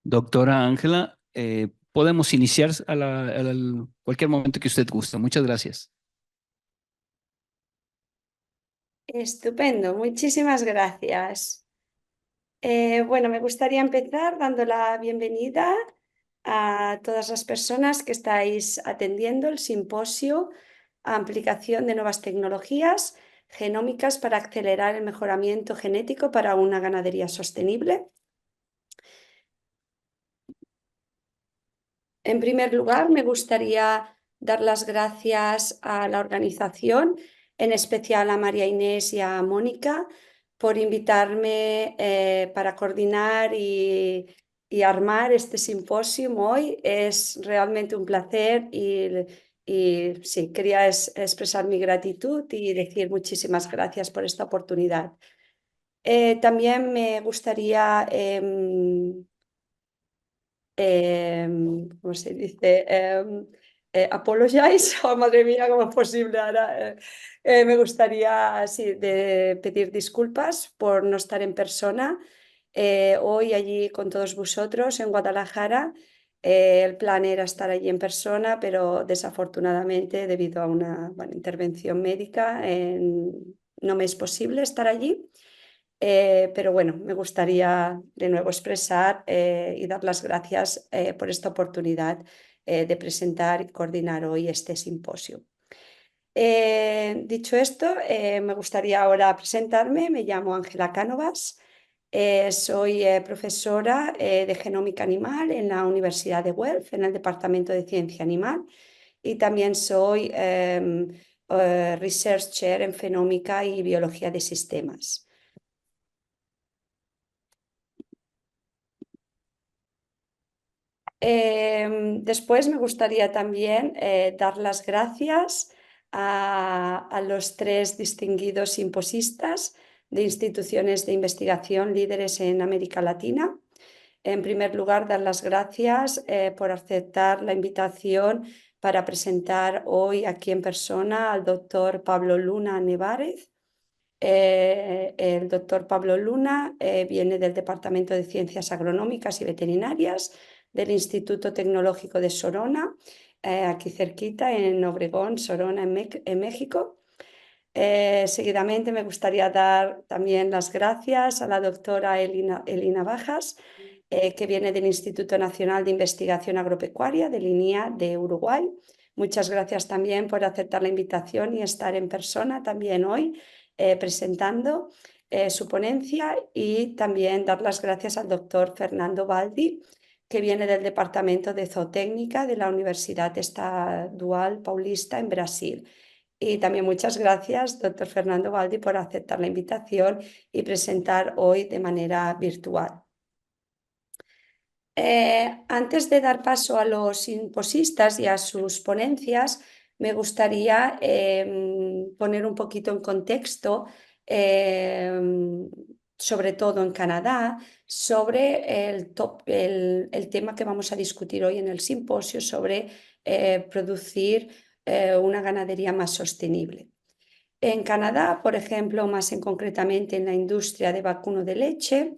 Doctora Ángela, podemos iniciar cualquier momento que usted guste. Muchas gracias. Estupendo, muchísimas gracias. Bueno, me gustaría empezar dando la bienvenida a todas las personas que estáis atendiendo el simposio Aplicación de nuevas tecnologías genómicas para acelerar el mejoramiento genético para una ganadería sostenible. En primer lugar, me gustaría dar las gracias a la organización, en especial a María Inés y a Mónica, por invitarme para coordinar y armar este simposio hoy. Es realmente un placer y sí, quería expresar mi gratitud y decir muchísimas gracias por esta oportunidad. También me gustaría ¿cómo se dice? Apologize. Oh, madre mía, ¿cómo es posible ahora? Me gustaría sí, pedir disculpas por no estar en persona hoy allí con todos vosotros en Guadalajara. El plan era estar allí en persona, pero desafortunadamente, debido a una intervención médica, no me es posible estar allí. Pero bueno, me gustaría de nuevo expresar y dar las gracias por esta oportunidad de presentar y coordinar hoy este simposio. Dicho esto, me gustaría ahora presentarme. Me llamo Ángela Cánovas, soy profesora de genómica animal en la Universidad de Guelph, en el Departamento de Ciencia Animal, y también soy Research Chair en Fenómica y Biología de Sistemas. Después me gustaría también dar las gracias a los tres distinguidos simposistas de instituciones de investigación líderes en América Latina. En primer lugar, dar las gracias por aceptar la invitación para presentar hoy aquí en persona al doctor Pablo Luna Nevarez. El doctor Pablo Luna viene del Departamento de Ciencias Agronómicas y Veterinarias del Instituto Tecnológico de Sorona, aquí cerquita en Obregón, Sorona, en México. Seguidamente me gustaría dar también las gracias a la doctora Elina Bajas, que viene del Instituto Nacional de Investigación Agropecuaria del INIA de Uruguay. Muchas gracias también por aceptar la invitación y estar en persona también hoy presentando su ponencia, y también dar las gracias al doctor Fernando Baldi, que viene del Departamento de Zootecnia de la Universidad Estadual Paulista en Brasil. Y también muchas gracias, doctor Fernando Baldi, por aceptar la invitación y presentar hoy de manera virtual. Antes de dar paso a los simposistas y a sus ponencias, me gustaría poner un poquito en contexto, sobre todo en Canadá, sobre el tema que vamos a discutir hoy en el simposio, sobre producir una ganadería más sostenible. En Canadá, por ejemplo, más concretamente en la industria de vacuno de leche,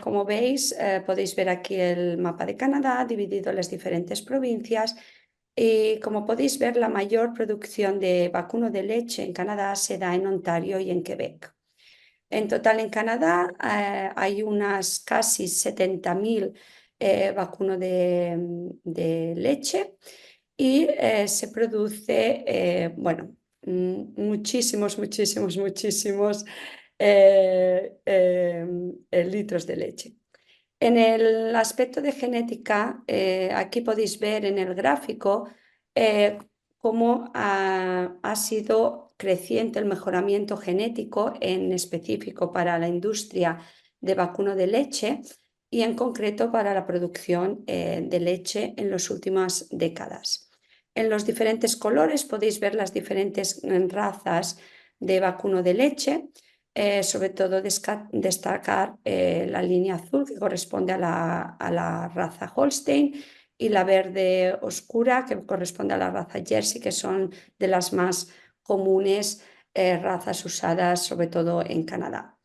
como veis, podéis ver aquí el mapa de Canadá dividido en las diferentes provincias, y como podéis ver, la mayor producción de vacuno de leche en Canadá se da en Ontario y en Quebec. En total en Canadá hay unas casi 70.000 vacunos de leche, y se produce, bueno, muchísimos litros de leche. En el aspecto de genética, aquí podéis ver en el gráfico cómo ha sido creciente el mejoramiento genético, en específico para la industria de vacuno de leche y en concreto para la producción de leche en las últimas décadas. En los diferentes colores podéis ver las diferentes razas de vacuno de leche. Sobre todo destacar la línea azul, que corresponde a la raza Holstein, y la verde oscura, que corresponde a la raza Jersey, que son de las más comunes razas usadas sobre todo en Canadá.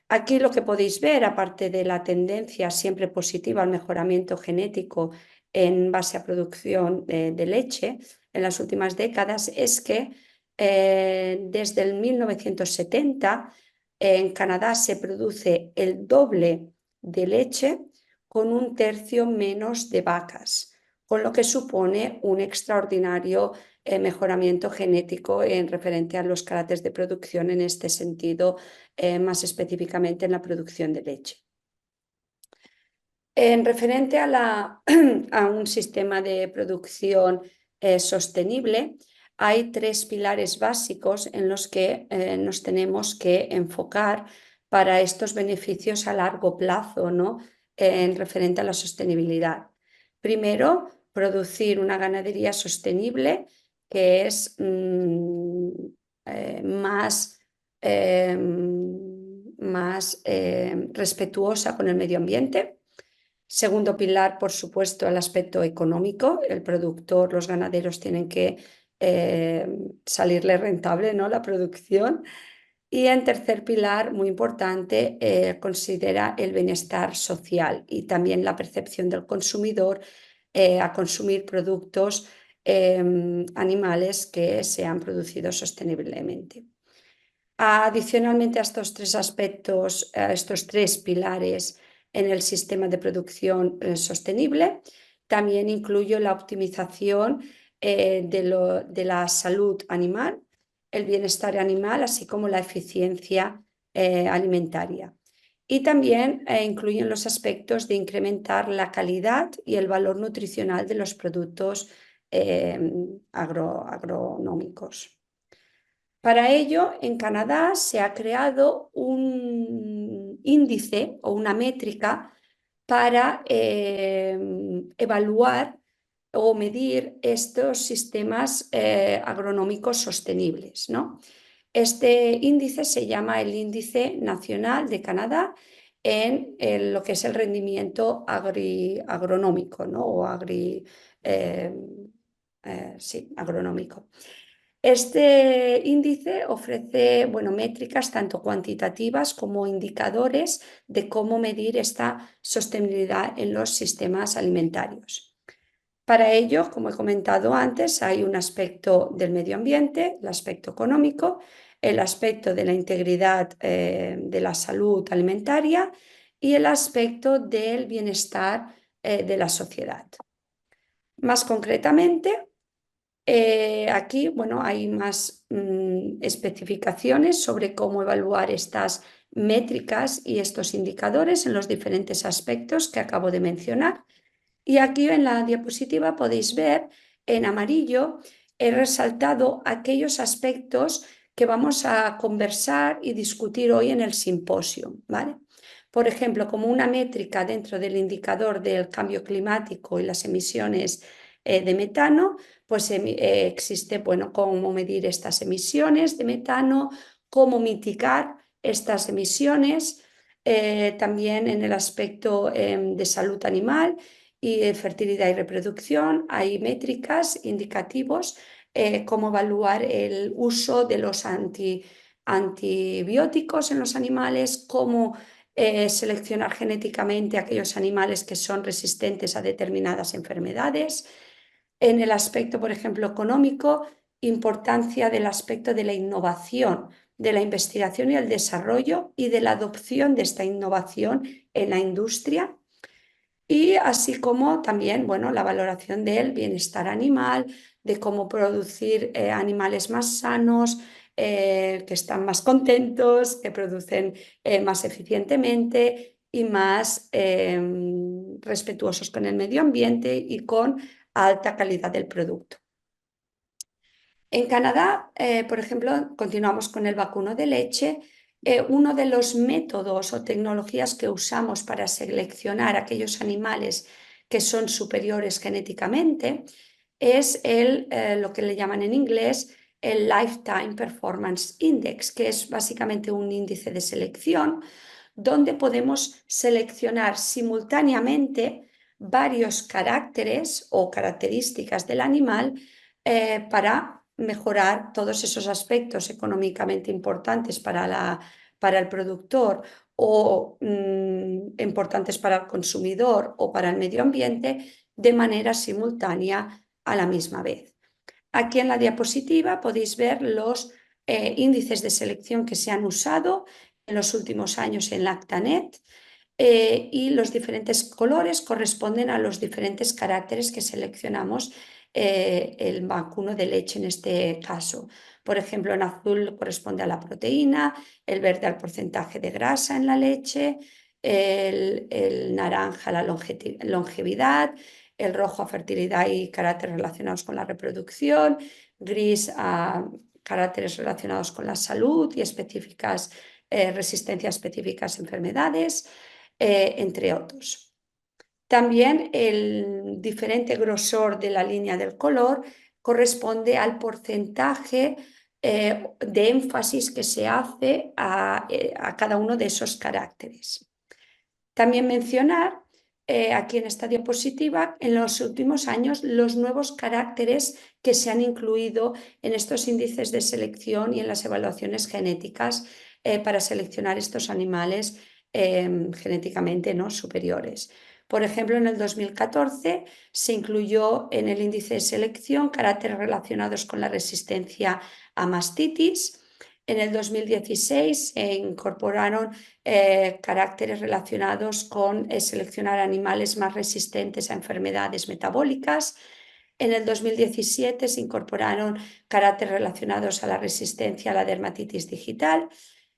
Aquí lo que podéis ver, aparte de la tendencia siempre positiva al mejoramiento genético en base a producción de leche en las últimas décadas, es que desde el 1970 en Canadá se produce el doble de leche con un tercio menos de vacas, con lo que supone un extraordinario mejoramiento genético en referente a los caracteres de producción en este sentido, más específicamente en la producción de leche. En referente a un sistema de producción sostenible, hay tres pilares básicos en los que nos tenemos que enfocar para estos beneficios a largo plazo, ¿no? En referente a la sostenibilidad. Primero, producir una ganadería sostenible que es más respetuosa con el medio ambiente. Segundo pilar, por supuesto, el aspecto económico. El productor, los ganaderos tienen que salirle rentable, ¿no? La producción. Y en tercer pilar, muy importante, considera el bienestar social y también la percepción del consumidor a consumir productos animales que sean producidos sosteniblemente. Adicionalmente a estos tres aspectos, a estos tres pilares en el sistema de producción sostenible, también incluyo la optimización de la salud animal, el bienestar animal, así como la eficiencia alimentaria. Y también incluyen los aspectos de incrementar la calidad y el valor nutricional de los productos agronómicos. Para ello, en Canadá se ha creado un índice o una métrica para evaluar o medir estos sistemas agronómicos sostenibles, ¿no? Este índice se llama el Índice Nacional de Canadá en lo que es el rendimiento agronómico, ¿no? O agronómico. Este índice ofrece, bueno, métricas tanto cuantitativas como indicadores de cómo medir esta sostenibilidad en los sistemas alimentarios. Para ello, como he comentado antes, hay un aspecto del medio ambiente, el aspecto económico, el aspecto de la integridad de la salud alimentaria y el aspecto del bienestar de la sociedad. Más concretamente, aquí, bueno, hay más especificaciones sobre cómo evaluar estas métricas y estos indicadores en los diferentes aspectos que acabo de mencionar. Y aquí en la diapositiva podéis ver en amarillo, he resaltado aquellos aspectos que vamos a conversar y discutir hoy en el simposio, ¿vale? Por ejemplo, como una métrica dentro del indicador del cambio climático y las emisiones de metano, pues existe, bueno, cómo medir estas emisiones de metano, cómo mitigar estas emisiones, también en el aspecto de salud animal y fertilidad y reproducción. Hay métricas, indicativos, cómo evaluar el uso de los antibióticos en los animales, cómo seleccionar genéticamente aquellos animales que son resistentes a determinadas enfermedades. En el aspecto, por ejemplo, económico, importancia del aspecto de la innovación, de la investigación y el desarrollo y de la adopción de esta innovación en la industria. Y así como también, bueno, la valoración del bienestar animal, de cómo producir animales más sanos, que están más contentos, que producen más eficientemente y más respetuosos con el medio ambiente y con alta calidad del producto. En Canadá, por ejemplo, continuamos con el vacuno de leche. Uno de los métodos o tecnologías que usamos para seleccionar aquellos animales que son superiores genéticamente es lo que le llaman en inglés el Lifetime Performance Index, que es básicamente un índice de selección donde podemos seleccionar simultáneamente varios caracteres o características del animal para mejorar todos esos aspectos económicamente importantes para para el productor o importantes para el consumidor o para el medio ambiente de manera simultánea a la misma vez. Aquí en la diapositiva podéis ver los índices de selección que se han usado en los últimos años en Lactanet. Y los diferentes colores corresponden a los diferentes caracteres que seleccionamos el vacuno de leche en este caso. Por ejemplo, en azul corresponde a la proteína, el verde al porcentaje de grasa en la leche, el naranja a la longevidad, el rojo a fertilidad y caracteres relacionados con la reproducción, gris a caracteres relacionados con la salud y específicas, resistencias específicas a enfermedades, entre otros. También el diferente grosor de la línea del color corresponde al porcentaje de énfasis que se hace a cada uno de esos caracteres. También mencionar aquí en esta diapositiva, en los últimos años, los nuevos caracteres que se han incluido en estos índices de selección y en las evaluaciones genéticas para seleccionar estos animales genéticamente, ¿no?, superiores. Por ejemplo, en el 2014 se incluyó en el índice de selección caracteres relacionados con la resistencia a mastitis. En el 2016 se incorporaron caracteres relacionados con seleccionar animales más resistentes a enfermedades metabólicas. En el 2017 se incorporaron caracteres relacionados a la resistencia a la dermatitis digital.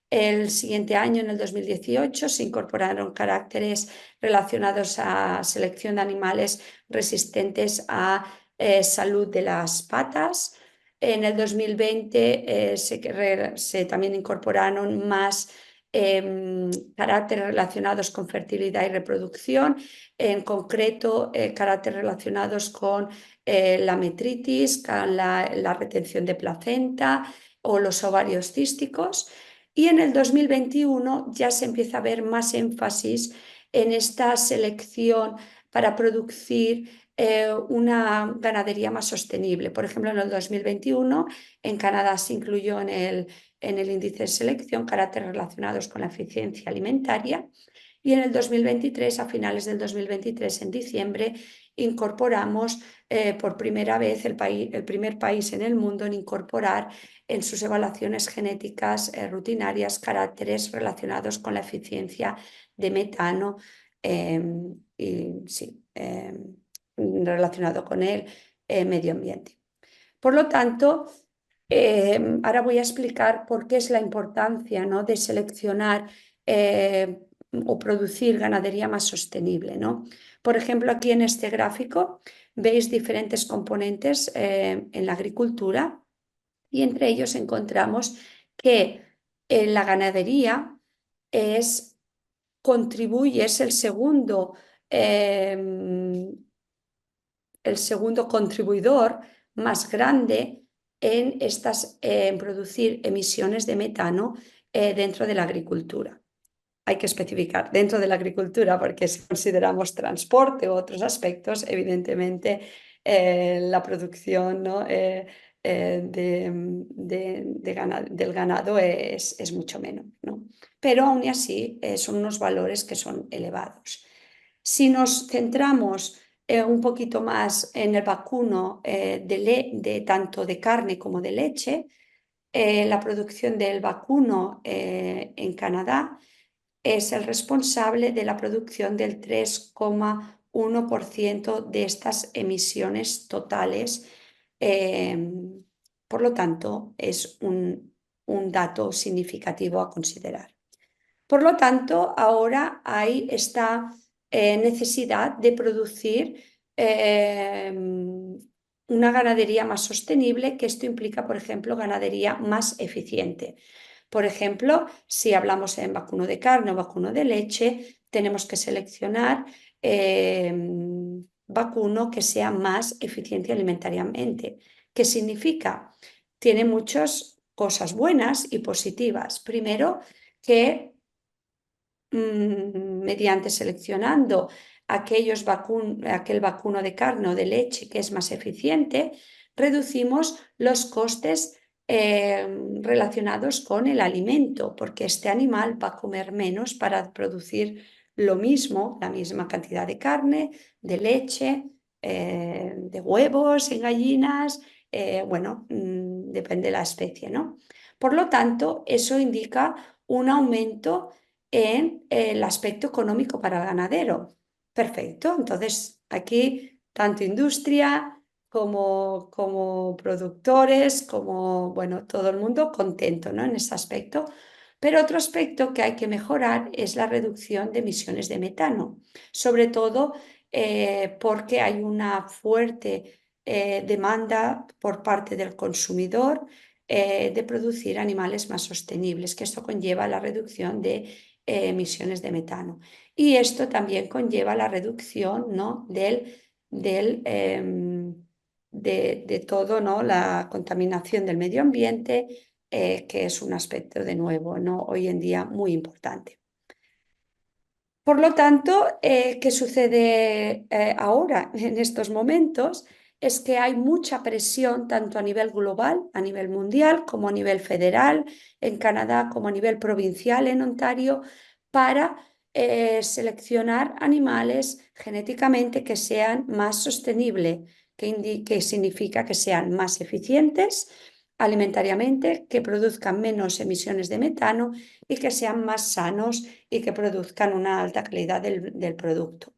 El siguiente año, en el 2018, se incorporaron caracteres relacionados a selección de animales resistentes a salud de las patas. En el 2020 se también incorporaron más caracteres relacionados con fertilidad y reproducción, en concreto caracteres relacionados con la metritis, con la retención de placenta o los ovarios císticos. Y en el 2021 ya se empieza a ver más énfasis en esta selección para producir una ganadería más sostenible. Por ejemplo, en el 2021 en Canadá se incluyó en el índice de selección caracteres relacionados con la eficiencia alimentaria, y en el 2023, a finales del 2023, en diciembre, incorporamos por primera vez el primer país en el mundo en incorporar en sus evaluaciones genéticas rutinarias caracteres relacionados con la eficiencia de metano y sí, relacionado con el medio ambiente. Por lo tanto, ahora voy a explicar por qué es la importancia, ¿no?, de seleccionar o producir ganadería más sostenible, ¿no? Por ejemplo, aquí en este gráfico veis diferentes componentes en la agricultura, y entre ellos encontramos que la ganadería contribuye, es el segundo contribuidor más grande en producir emisiones de metano dentro de la agricultura. Hay que especificar dentro de la agricultura, porque si consideramos transporte u otros aspectos, evidentemente la producción, ¿no?, del ganado es mucho menos, ¿no? Pero aún así son unos valores que son elevados. Si nos centramos un poquito más en el vacuno tanto de carne como de leche, la producción del vacuno en Canadá es el responsable de la producción del 3,1% de estas emisiones totales. Por lo tanto, es un dato significativo a considerar. Por lo tanto, ahora hay esta necesidad de producir una ganadería más sostenible, que esto implica, por ejemplo, ganadería más eficiente. Por ejemplo, si hablamos en vacuno de carne o vacuno de leche, tenemos que seleccionar vacuno que sea más eficiente alimentariamente. ¿Qué significa? Tiene muchas cosas buenas y positivas. Primero, que mediante seleccionando aquel vacuno de carne o de leche que es más eficiente, reducimos los costes relacionados con el alimento, porque este animal va a comer menos para producir lo mismo, la misma cantidad de carne, de leche, de huevos y gallinas, bueno, depende de la especie, ¿no? Por lo tanto, eso indica un aumento en el aspecto económico para el ganadero. Perfecto, entonces aquí tanto industria como productores, como, bueno, todo el mundo contento, ¿no? En ese aspecto. Pero otro aspecto que hay que mejorar es la reducción de emisiones de metano, sobre todo porque hay una fuerte demanda por parte del consumidor de producir animales más sostenibles, que esto conlleva la reducción de emisiones de metano. Y esto también conlleva la reducción, ¿no? De todo, ¿no? La contaminación del medio ambiente, que es un aspecto de nuevo, ¿no? Hoy en día muy importante. Por lo tanto, ¿qué sucede ahora en estos momentos? Es que hay mucha presión tanto a nivel global, a nivel mundial, como a nivel federal, en Canadá, como a nivel provincial en Ontario, para seleccionar animales genéticamente que sean más sostenibles, que significa que sean más eficientes alimentariamente, que produzcan menos emisiones de metano y que sean más sanos y que produzcan una alta calidad del producto.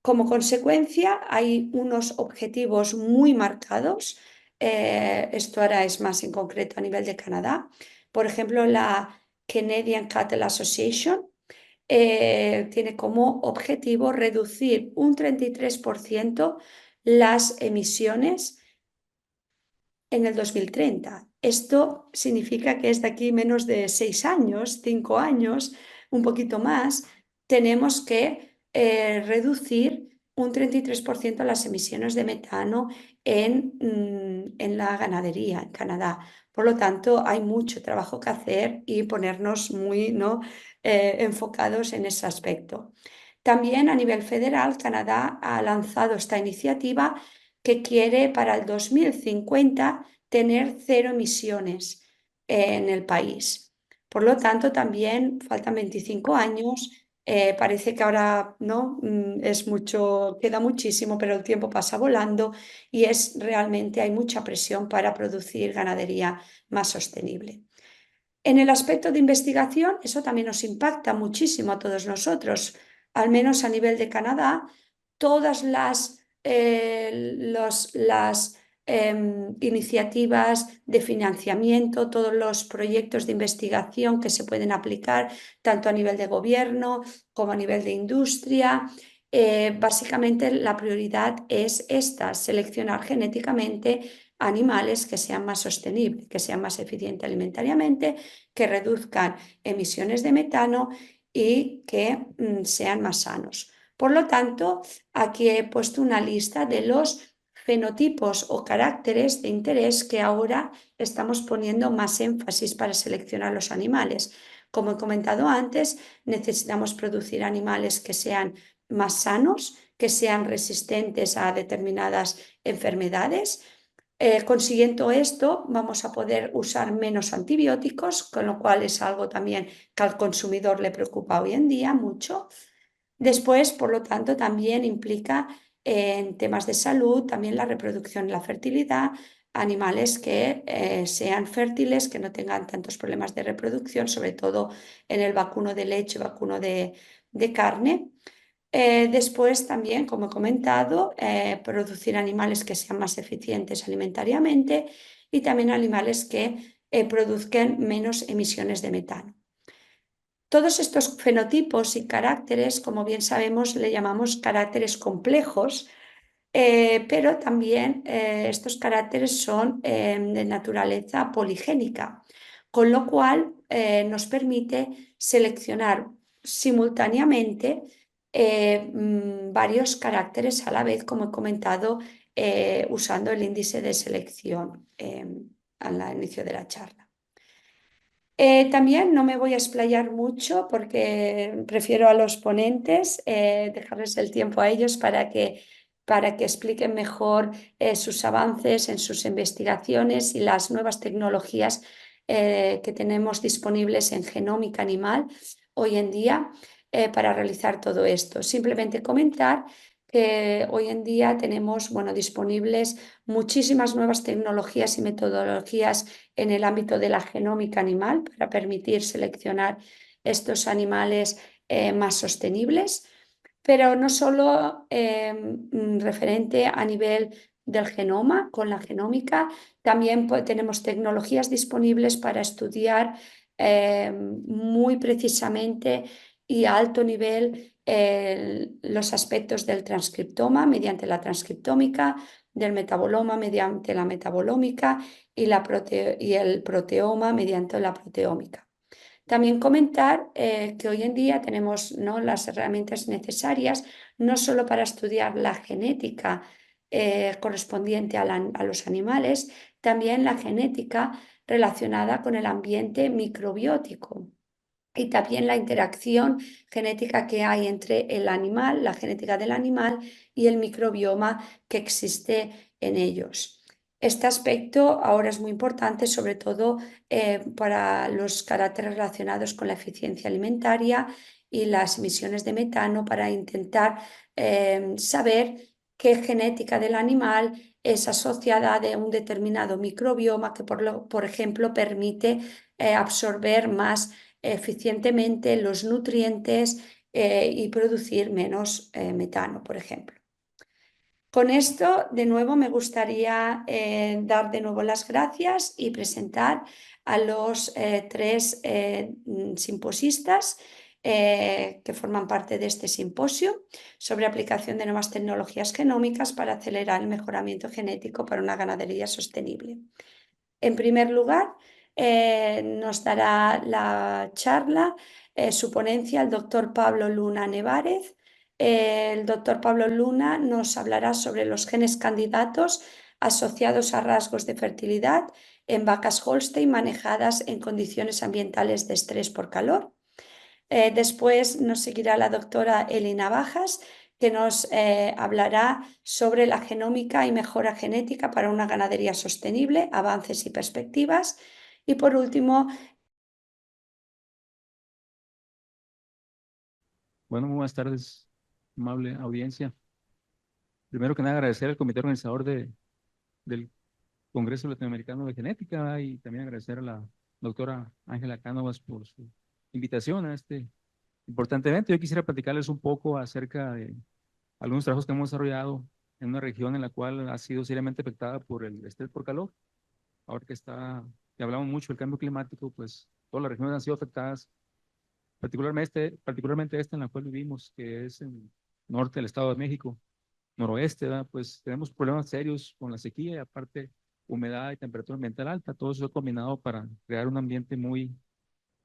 Como consecuencia, hay unos objetivos muy marcados. Esto ahora es más en concreto a nivel de Canadá. Por ejemplo, la Canadian Cattle Association tiene como objetivo reducir un 33% las emisiones en el 2030. Esto significa que es de aquí menos de 6 años, 5 años, un poquito más, tenemos que reducir un 33% las emisiones de metano en la ganadería en Canadá. Por lo tanto, hay mucho trabajo que hacer y ponernos muy, ¿no? Enfocados en ese aspecto. También a nivel federal, Canadá ha lanzado esta iniciativa que quiere para el 2050 tener cero emisiones en el país. Por lo tanto, también faltan 25 años. Parece que ahora no es mucho, queda muchísimo, pero el tiempo pasa volando y es realmente hay mucha presión para producir ganadería más sostenible. En el aspecto de investigación, eso también nos impacta muchísimo a todos nosotros, al menos a nivel de Canadá, todas las iniciativas de financiamiento, todos los proyectos de investigación que se pueden aplicar tanto a nivel de gobierno como a nivel de industria. Básicamente la prioridad es esta, seleccionar genéticamente animales que sean más sostenibles, que sean más eficientes alimentariamente, que reduzcan emisiones de metano y que sean más sanos. Por lo tanto, aquí he puesto una lista de los fenotipos o caracteres de interés que ahora estamos poniendo más énfasis para seleccionar los animales. Como he comentado antes, necesitamos producir animales que sean más sanos, que sean resistentes a determinadas enfermedades. Consiguiendo esto, vamos a poder usar menos antibióticos, con lo cual es algo también que al consumidor le preocupa hoy en día mucho. Después, por lo tanto, también implica en temas de salud, también la reproducción y la fertilidad, animales que sean fértiles, que no tengan tantos problemas de reproducción, sobre todo en el vacuno de leche, vacuno de carne. Después también, como he comentado, producir animales que sean más eficientes alimentariamente y también animales que produzcan menos emisiones de metano. Todos estos fenotipos y caracteres, como bien sabemos, le llamamos caracteres complejos, pero también estos caracteres son de naturaleza poligénica, con lo cual nos permite seleccionar simultáneamente varios caracteres a la vez, como he comentado, usando el índice de selección al inicio de la charla. También no me voy a explayar mucho porque prefiero a los ponentes dejarles el tiempo a ellos para que para que expliquen mejor sus avances en sus investigaciones y las nuevas tecnologías que tenemos disponibles en genómica animal hoy en día para realizar todo esto. Simplemente comentar que hoy en día tenemos, bueno, disponibles muchísimas nuevas tecnologías y metodologías en el ámbito de la genómica animal para permitir seleccionar estos animales más sostenibles, pero no solo referente a nivel del genoma, con la genómica, también tenemos tecnologías disponibles para estudiar muy precisamente y a alto nivel los aspectos del transcriptoma mediante la transcriptómica, del metaboloma mediante la metabolómica y el proteoma mediante la proteómica. También comentar que hoy en día tenemos, ¿no?, las herramientas necesarias no solo para estudiar la genética correspondiente a los animales, también la genética relacionada con el ambiente microbiótico y también la interacción genética que hay entre el animal, la genética del animal y el microbioma que existe en ellos. Este aspecto ahora es muy importante, sobre todo para los caracteres relacionados con la eficiencia alimentaria y las emisiones de metano, para intentar saber qué genética del animal es asociada a un determinado microbioma que, por ejemplo, permite absorber más eficientemente los nutrientes y producir menos metano, por ejemplo. Con esto, de nuevo, me gustaría dar de nuevo las gracias y presentar a los tres simposistas que forman parte de este simposio sobre aplicación de nuevas tecnologías genómicas para acelerar el mejoramiento genético para una ganadería sostenible. En primer lugar, nos dará la charla, su ponencia, el doctor Pablo Luna Nevárez. El doctor Pablo Luna nos hablará sobre los genes candidatos asociados a rasgos de fertilidad en vacas Holstein manejadas en condiciones ambientales de estrés por calor. Después nos seguirá la doctora Elina Bajas, que nos hablará sobre la genómica y mejora genética para una ganadería sostenible, avances y perspectivas. Y por último, Bueno, muy buenas tardes, amable audiencia. Primero que nada, agradecer al comité organizador del Congreso Latinoamericano de Genética y también agradecer a la doctora Ángela Cánovas por su invitación a este importante evento. Yo quisiera platicarles un poco acerca de algunos trabajos que hemos desarrollado en una región en la cual ha sido seriamente afectada por el estrés por calor. Ahora que hablamos mucho del cambio climático, pues todas las regiones han sido afectadas, particularmente esta en la cual vivimos, que es en el norte del Estado de México, noroeste, ¿verdad? Pues tenemos problemas serios con la sequía y aparte humedad y temperatura ambiental alta. Todo eso combinado para crear un ambiente muy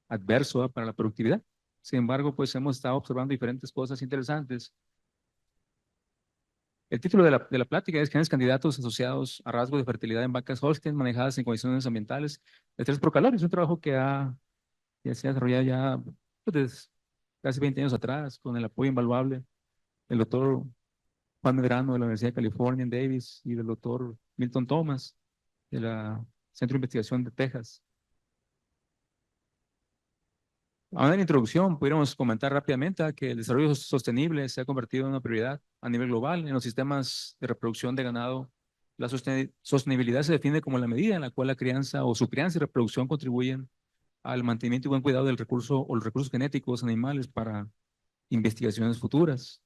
adverso, ¿verdad?, para la productividad. Sin embargo, pues hemos estado observando diferentes cosas interesantes. El título de la plática es Genes candidatos asociados a rasgos de fertilidad en vacas Holstein manejadas en condiciones ambientales de estrés por calor. Es un trabajo que ya se ha desarrollado ya pues, desde casi 20 años atrás con el apoyo invaluable del doctor Juan Medrano de la Universidad de California en Davis y del doctor Milton Thomas de la Centro de Investigación de Texas. A manera de introducción, pudiéramos comentar rápidamente que el desarrollo sostenible se ha convertido en una prioridad a nivel global en los sistemas de reproducción de ganado. La sostenibilidad se define como la medida en la cual la crianza o su crianza y reproducción contribuyen al mantenimiento y buen cuidado del recurso o los recursos genéticos animales para investigaciones futuras.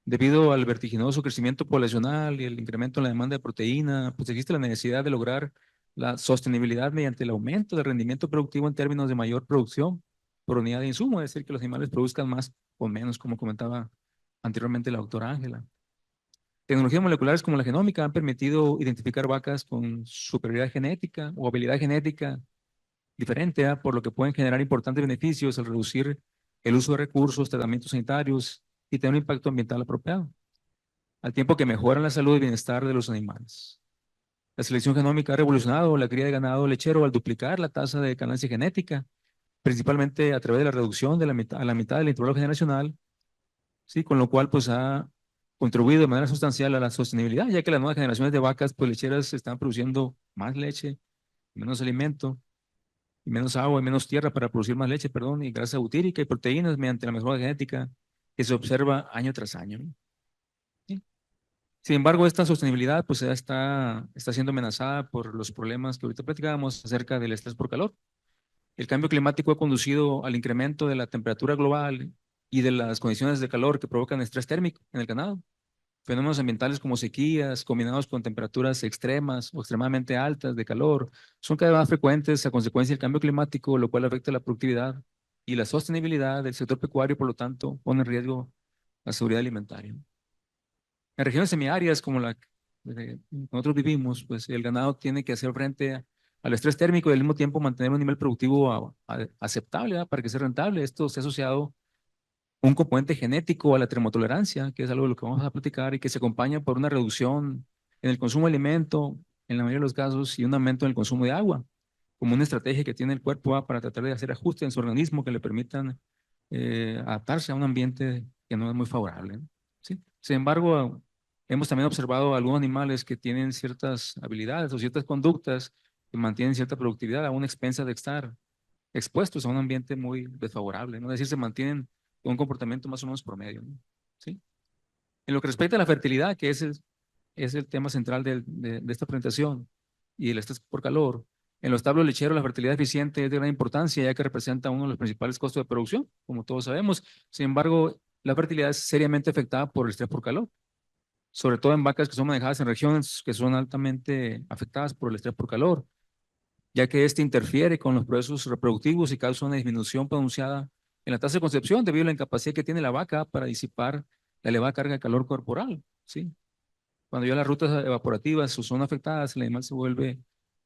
Debido al vertiginoso crecimiento poblacional y el incremento en la demanda de proteína, pues existe la necesidad de lograr la sostenibilidad mediante el aumento del rendimiento productivo en términos de mayor producción por unidad de insumo, es decir, que los animales produzcan más o menos, como comentaba anteriormente la doctora Ángela. Tecnologías moleculares como la genómica han permitido identificar vacas con superioridad genética o habilidad genética diferente, por lo que pueden generar importantes beneficios al reducir el uso de recursos, tratamientos sanitarios y tener un impacto ambiental apropiado, al tiempo que mejoran la salud y bienestar de los animales. La selección genómica ha revolucionado la cría de ganado lechero al duplicar la tasa de ganancia genética, principalmente a través de la reducción de a la mitad del intervalo generacional, ¿sí? Con lo cual pues ha contribuido de manera sustancial a la sostenibilidad, ya que las nuevas generaciones de vacas pues lecheras están produciendo más leche, menos alimento, y menos agua y menos tierra para producir más leche, perdón, y grasa butírica y proteínas mediante la mejora genética que se observa año tras año. ¿Sí? Sin embargo, esta sostenibilidad pues ya está siendo amenazada por los problemas que ahorita platicábamos acerca del estrés por calor. El cambio climático ha conducido al incremento de la temperatura global y de las condiciones de calor que provocan estrés térmico en el ganado. Fenómenos ambientales como sequías, combinados con temperaturas extremas o extremadamente altas de calor, son cada vez más frecuentes a consecuencia del cambio climático, lo cual afecta la productividad y la sostenibilidad del sector pecuario, por lo tanto, pone en riesgo la seguridad alimentaria. En regiones semiáridas como la que nosotros vivimos, pues el ganado tiene que hacer frente al estrés térmico y al mismo tiempo mantener un nivel productivo aceptable, ¿verdad? Para que sea rentable. Esto se ha asociado un componente genético a la termotolerancia, que es algo de lo que vamos a platicar y que se acompaña por una reducción en el consumo de alimento, en la mayoría de los casos, y un aumento en el consumo de agua, como una estrategia que tiene el cuerpo para tratar de hacer ajustes en su organismo que le permitan adaptarse a un ambiente que no es muy favorable, ¿no? ¿Sí? Sin embargo, hemos también observado algunos animales que tienen ciertas habilidades o ciertas conductas que mantienen cierta productividad a una expensa de estar expuestos a un ambiente muy desfavorable, ¿no? Es decir, se mantienen con un comportamiento más o menos promedio, ¿no? ¿Sí? En lo que respecta a la fertilidad, que es el tema central de esta presentación, y el estrés por calor, en los establos lecheros la fertilidad eficiente es de gran importancia, ya que representa uno de los principales costos de producción, como todos sabemos. Sin embargo, la fertilidad es seriamente afectada por el estrés por calor, sobre todo en vacas que son manejadas en regiones que son altamente afectadas por el estrés por calor, ya que este interfiere con los procesos reproductivos y causa una disminución pronunciada en la tasa de concepción debido a la incapacidad que tiene la vaca para disipar la elevada carga de calor corporal, ¿sí? Cuando ya las rutas evaporativas son afectadas, el animal se vuelve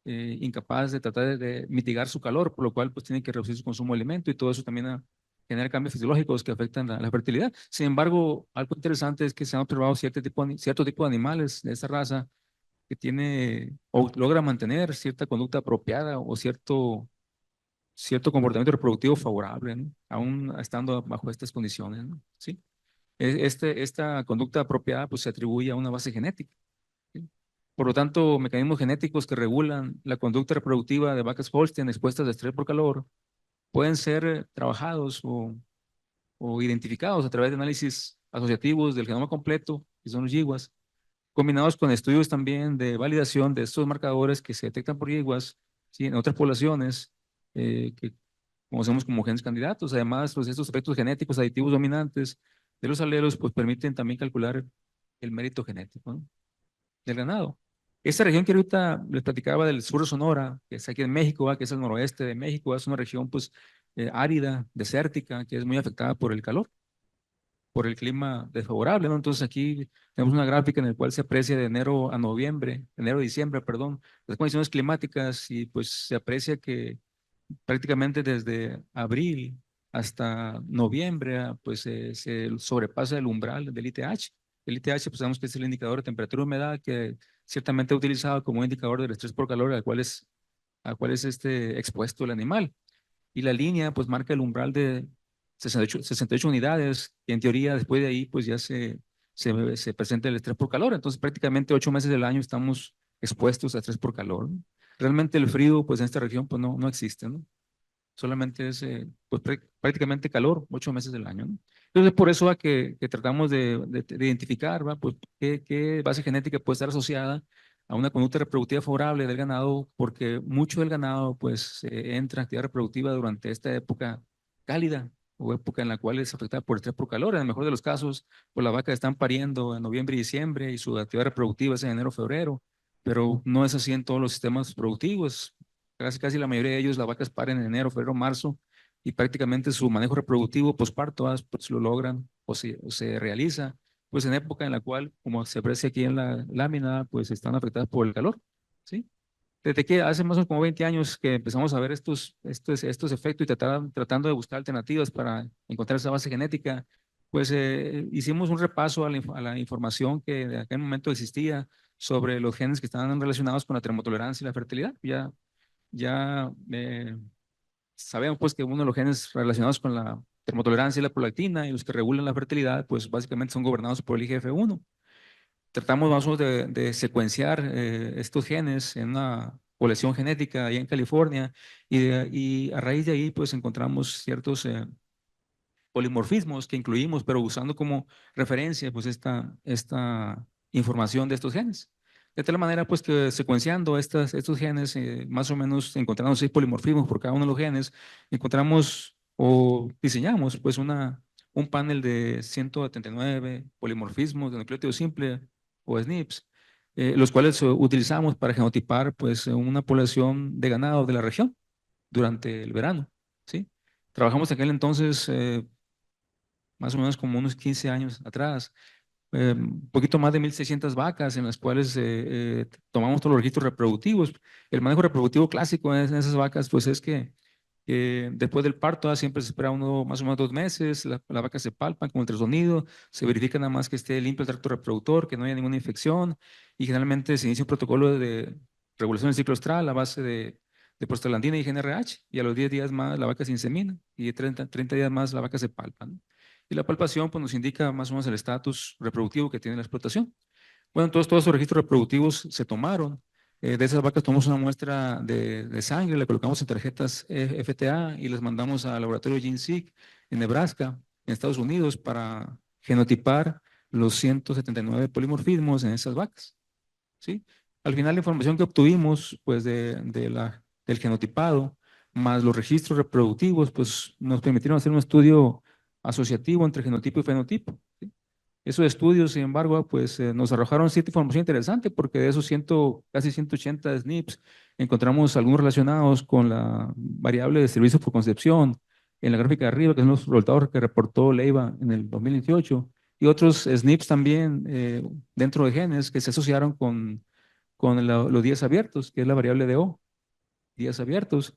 incapaz de tratar de mitigar su calor, por lo cual pues tiene que reducir su consumo de alimento y todo eso también genera cambios fisiológicos que afectan la fertilidad. Sin embargo, algo interesante es que se han observado cierto tipo de animales de esta raza que tiene o logra mantener cierta conducta apropiada o cierto comportamiento reproductivo favorable, ¿no? Aún estando bajo estas condiciones, ¿no? ¿Sí? Esta conducta apropiada pues se atribuye a una base genética, ¿sí? Por lo tanto, mecanismos genéticos que regulan la conducta reproductiva de vacas Holstein expuestas a estrés por calor pueden ser trabajados o identificados a través de análisis asociativos del genoma completo, que son los GWAS, combinados con estudios también de validación de estos marcadores que se detectan por yeguas, ¿sí? En otras poblaciones que conocemos como genes candidatos. Además, pues estos efectos genéticos aditivos dominantes de los alelos pues permiten también calcular el mérito genético, ¿no? Del ganado. Esta región que ahorita les platicaba del sur de Sonora, que es aquí en México, ¿va? Que es el noroeste de México, es una región pues árida, desértica, que es muy afectada por el calor, por el clima desfavorable, ¿no? Entonces aquí tenemos una gráfica en la cual se aprecia de enero a noviembre, enero a diciembre, perdón, las condiciones climáticas y pues se aprecia que prácticamente desde abril hasta noviembre, pues se sobrepasa el umbral del ITH. El ITH, pues sabemos que es el indicador de temperatura y humedad que ciertamente ha utilizado como indicador del estrés por calor al cual es expuesto el animal. Y la línea pues marca el umbral de 68 unidades y en teoría después de ahí pues ya se presenta el estrés por calor. Entonces prácticamente 8 meses del año estamos expuestos a estrés por calor, ¿no? Realmente el frío pues en esta región pues no existe, ¿no? Solamente es pues, prácticamente calor 8 meses del año, ¿no? Entonces por eso que tratamos de identificar, ¿va? Pues qué base genética puede estar asociada a una conducta reproductiva favorable del ganado, porque mucho del ganado pues entra en actividad reproductiva durante esta época cálida o época en la cual es afectada por estrés por calor. En el mejor de los casos, pues las vacas están pariendo en noviembre y diciembre y su actividad reproductiva es en enero, febrero, pero no es así en todos los sistemas productivos. Casi la mayoría de ellos, las vacas paren en enero, febrero, marzo, y prácticamente su manejo reproductivo posparto pues lo logran o se realiza pues en época en la cual, como se aprecia aquí en la lámina, pues están afectadas por el calor, ¿sí? Desde que hace más o menos como 20 años que empezamos a ver estos efectos y tratando de buscar alternativas para encontrar esa base genética, pues hicimos un repaso a la información que de aquel momento existía sobre los genes que estaban relacionados con la termotolerancia y la fertilidad. Ya sabemos pues que uno de los genes relacionados con la termotolerancia y la prolactina, y los que regulan la fertilidad, pues básicamente son gobernados por el IGF-1. Tratamos más o menos de secuenciar estos genes en una población genética allá en California, y a raíz de ahí pues encontramos ciertos polimorfismos que incluimos, pero usando como referencia pues esta información de estos genes. De tal manera pues que secuenciando estos genes, más o menos encontrando 6 polimorfismos por cada uno de los genes, encontramos o diseñamos pues un panel de 179 polimorfismos de nucleótido simple o SNPs, los cuales utilizamos para genotipar pues una población de ganado de la región durante el verano, ¿sí? Trabajamos en aquel entonces más o menos como unos 15 años atrás, un poquito más de 1,600 vacas en las cuales tomamos todos los registros reproductivos. El manejo reproductivo clásico en esas vacas pues es que después del parto siempre se espera más o menos 2 meses, la vaca se palpa con ultrasonido, se verifica nada más que esté limpio el tracto reproductor, que no haya ninguna infección, y generalmente se inicia un protocolo de regulación del ciclo estral a base de prostaglandina y GnRH, y a los 10 días más la vaca se insemina, y de 30 días más la vaca se palpa, ¿no? Y la palpación pues, nos indica más o menos el estatus reproductivo que tiene la explotación. Bueno, entonces todos esos registros reproductivos se tomaron. De esas vacas tomamos una muestra de sangre, la colocamos en tarjetas FTA y las mandamos al laboratorio GeneSeq en Nebraska, en Estados Unidos, para genotipar los 179 polimorfismos en esas vacas, ¿sí? Al final la información que obtuvimos pues, del genotipado, más los registros reproductivos, pues nos permitieron hacer un estudio asociativo entre genotipo y fenotipo, ¿sí? Esos estudios, sin embargo, pues nos arrojaron cierta información interesante, porque de esos casi 180 SNPs encontramos algunos relacionados con la variable de servicio por concepción en la gráfica de arriba, que son los resultados que reportó Leiva en el 2018, y otros SNPs también dentro de genes que se asociaron con los días abiertos, que es la variable de O, días abiertos.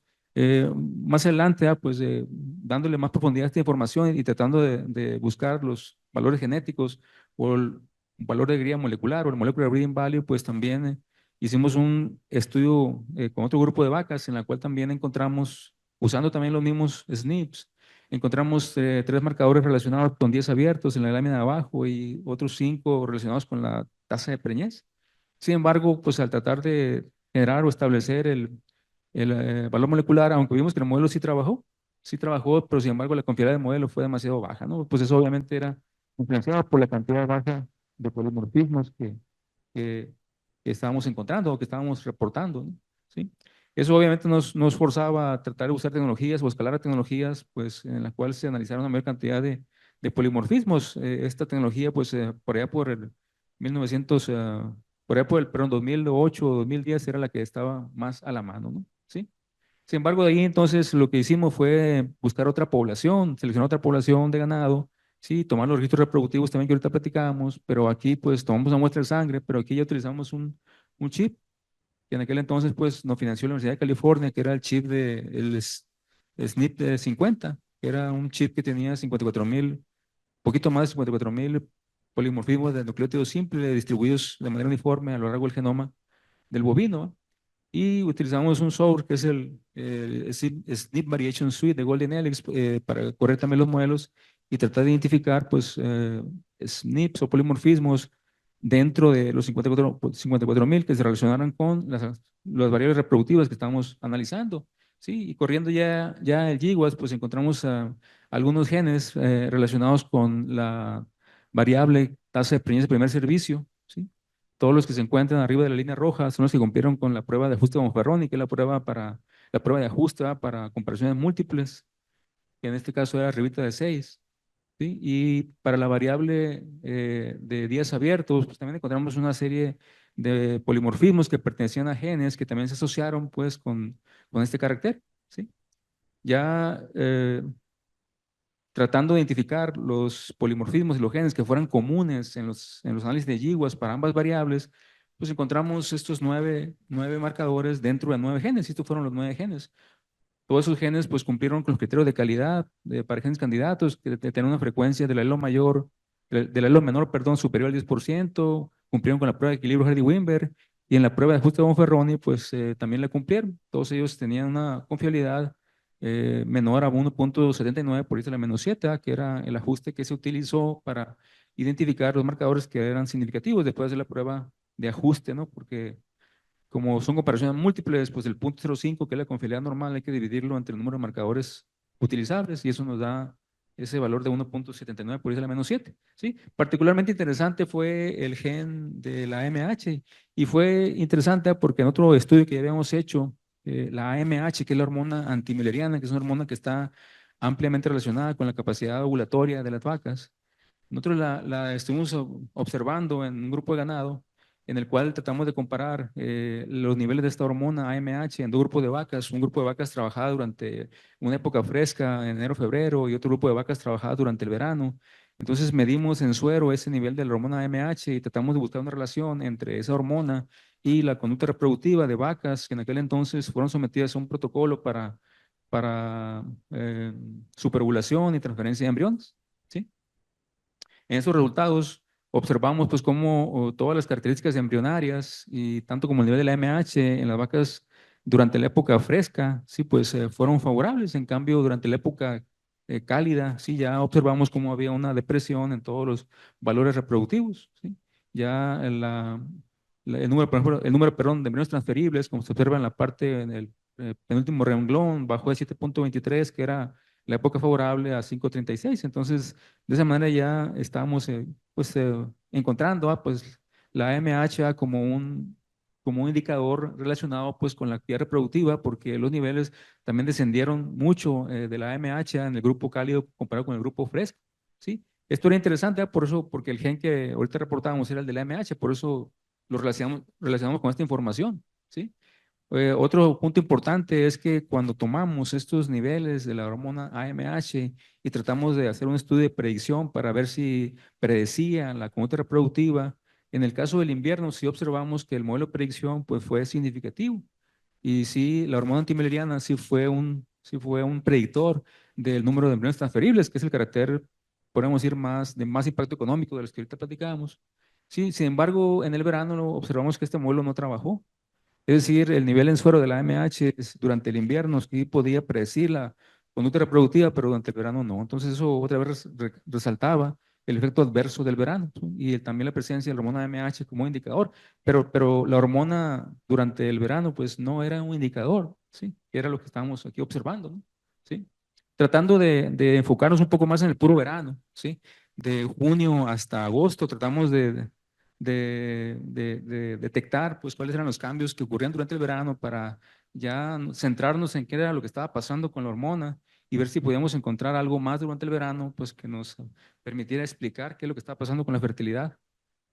Más adelante, pues dándole más profundidad a esta información y tratando de buscar los valores genéticos o el valor de guía molecular o el molecular breeding value, pues también hicimos un estudio con otro grupo de vacas en la cual también encontramos, usando también los mismos SNPs, encontramos 3 marcadores relacionados con días abiertos en la lámina de abajo y otros 5 relacionados con la tasa de preñez. Sin embargo, pues al tratar de generar o establecer el valor molecular, aunque vimos que el modelo sí trabajó, pero sin embargo la confiabilidad del modelo fue demasiado baja, ¿no? Pues eso obviamente era influenciado por la cantidad baja de polimorfismos que, que estábamos encontrando o que estábamos reportando, ¿no? ¿Sí? Eso obviamente nos forzaba a tratar de usar tecnologías o escalar a tecnologías pues, en las cuales se analizaron una mayor cantidad de polimorfismos. Esta tecnología, pues por allá por el 1900, por allá por el, perdón, 2008 o 2010 era la que estaba más a la mano, ¿no? ¿Sí? Sin embargo, de ahí entonces lo que hicimos fue buscar otra población, seleccionar otra población de ganado, sí, tomar los registros reproductivos también que ahorita platicábamos, pero aquí pues tomamos una muestra de sangre, pero aquí ya utilizamos un chip que en aquel entonces pues nos financió la Universidad de California, que era el chip SNP de 50, que era un chip que tenía 54,000, poquito más de 54,000 polimorfismos de nucleótido simple distribuidos de manera uniforme a lo largo del genoma del bovino, y utilizamos un software que es el SNP Variation Suite de Golden Helix para correr también los modelos y tratar de identificar pues, SNPs o polimorfismos dentro de los 54,000 que se relacionaran con las variables reproductivas que estamos analizando, ¿sí? Y corriendo ya el GWAS, pues encontramos algunos genes relacionados con la variable tasa de preñez de primer servicio, ¿sí? Todos los que se encuentran arriba de la línea roja son los que cumplieron con la prueba de ajuste de Monferroni, que es la prueba de ajuste para comparaciones múltiples, que en este caso era arribita de 6. ¿Sí? Y para la variable de días abiertos, pues también encontramos una serie de polimorfismos que pertenecían a genes que también se asociaron pues con este carácter, ¿sí? Ya tratando de identificar los polimorfismos y los genes que fueran comunes en los análisis de GWAS para ambas variables, pues encontramos estos nueve marcadores dentro de 9 genes, y estos fueron los 9 genes. Todos esos genes pues cumplieron con los criterios de calidad para genes candidatos, que tener una frecuencia del alelo mayor, del alelo menor, perdón, superior al 10%, cumplieron con la prueba de equilibrio Hardy-Weinberg, y en la prueba de ajuste de Monferroni pues también la cumplieron. Todos ellos tenían una confiabilidad menor a 1.79 por isla menos 7, que era el ajuste que se utilizó para identificar los marcadores que eran significativos después de la prueba de ajuste, ¿no? Porque como son comparaciones múltiples, pues el 0.05, que es la confiabilidad normal, hay que dividirlo entre el número de marcadores utilizables y eso nos da ese valor de 1.79 por isla menos 7, ¿sí? Particularmente interesante fue el gen de la AMH y fue interesante porque en otro estudio que ya habíamos hecho, la AMH, que es la hormona antimileriana, que es una hormona que está ampliamente relacionada con la capacidad ovulatoria de las vacas, nosotros la estuvimos observando en un grupo de ganado en el cual tratamos de comparar los niveles de esta hormona AMH en dos grupos de vacas. Un grupo de vacas trabajada durante una época fresca, en enero, febrero, y otro grupo de vacas trabajada durante el verano. Entonces medimos en suero ese nivel de la hormona AMH y tratamos de buscar una relación entre esa hormona y la conducta reproductiva de vacas que en aquel entonces fueron sometidas a un protocolo para superovulación y transferencia de embriones. ¿Sí? En esos resultados observamos pues cómo todas las características embrionarias y tanto como el nivel de la MH en las vacas durante la época fresca, sí, pues fueron favorables. En cambio, durante la época cálida, sí, ya observamos cómo había una depresión en todos los valores reproductivos, sí. Ya el número, por ejemplo, el número, perdón, de embriones transferibles, como se observa en la parte, en el penúltimo renglón, bajó de 7.23, que era la época favorable, a 5.36. Entonces, de esa manera ya estamos pues, encontrando pues, la AMH como un indicador relacionado pues, con la actividad reproductiva, porque los niveles también descendieron mucho de la AMH en el grupo cálido comparado con el grupo fresco. ¿Sí? Esto era interesante, por eso, porque el gen que ahorita reportábamos era el de la AMH, por eso lo relacionamos con esta información. ¿Sí? Otro punto importante es que cuando tomamos estos niveles de la hormona AMH y tratamos de hacer un estudio de predicción para ver si predecía la conducta reproductiva, en el caso del invierno sí observamos que el modelo de predicción pues, fue significativo. Y sí, la hormona antimileriana sí fue un predictor del número de embriones transferibles, que es el carácter, podemos decir, de más impacto económico de los que ahorita platicábamos. Sí, sin embargo, en el verano observamos que este modelo no trabajó. Es decir, el nivel en suero de la AMH durante el invierno sí podía predecir la conducta reproductiva, pero durante el verano no. Entonces eso otra vez resaltaba el efecto adverso del verano, ¿sí? Y también la presencia de la hormona AMH como indicador, pero la hormona durante el verano pues no era un indicador, ¿sí? Que era lo que estábamos aquí observando, ¿no? ¿Sí? Tratando de enfocarnos un poco más en el puro verano, ¿sí? De junio hasta agosto tratamos de detectar pues cuáles eran los cambios que ocurrían durante el verano para ya centrarnos en qué era lo que estaba pasando con la hormona y ver si podíamos encontrar algo más durante el verano pues que nos permitiera explicar qué es lo que estaba pasando con la fertilidad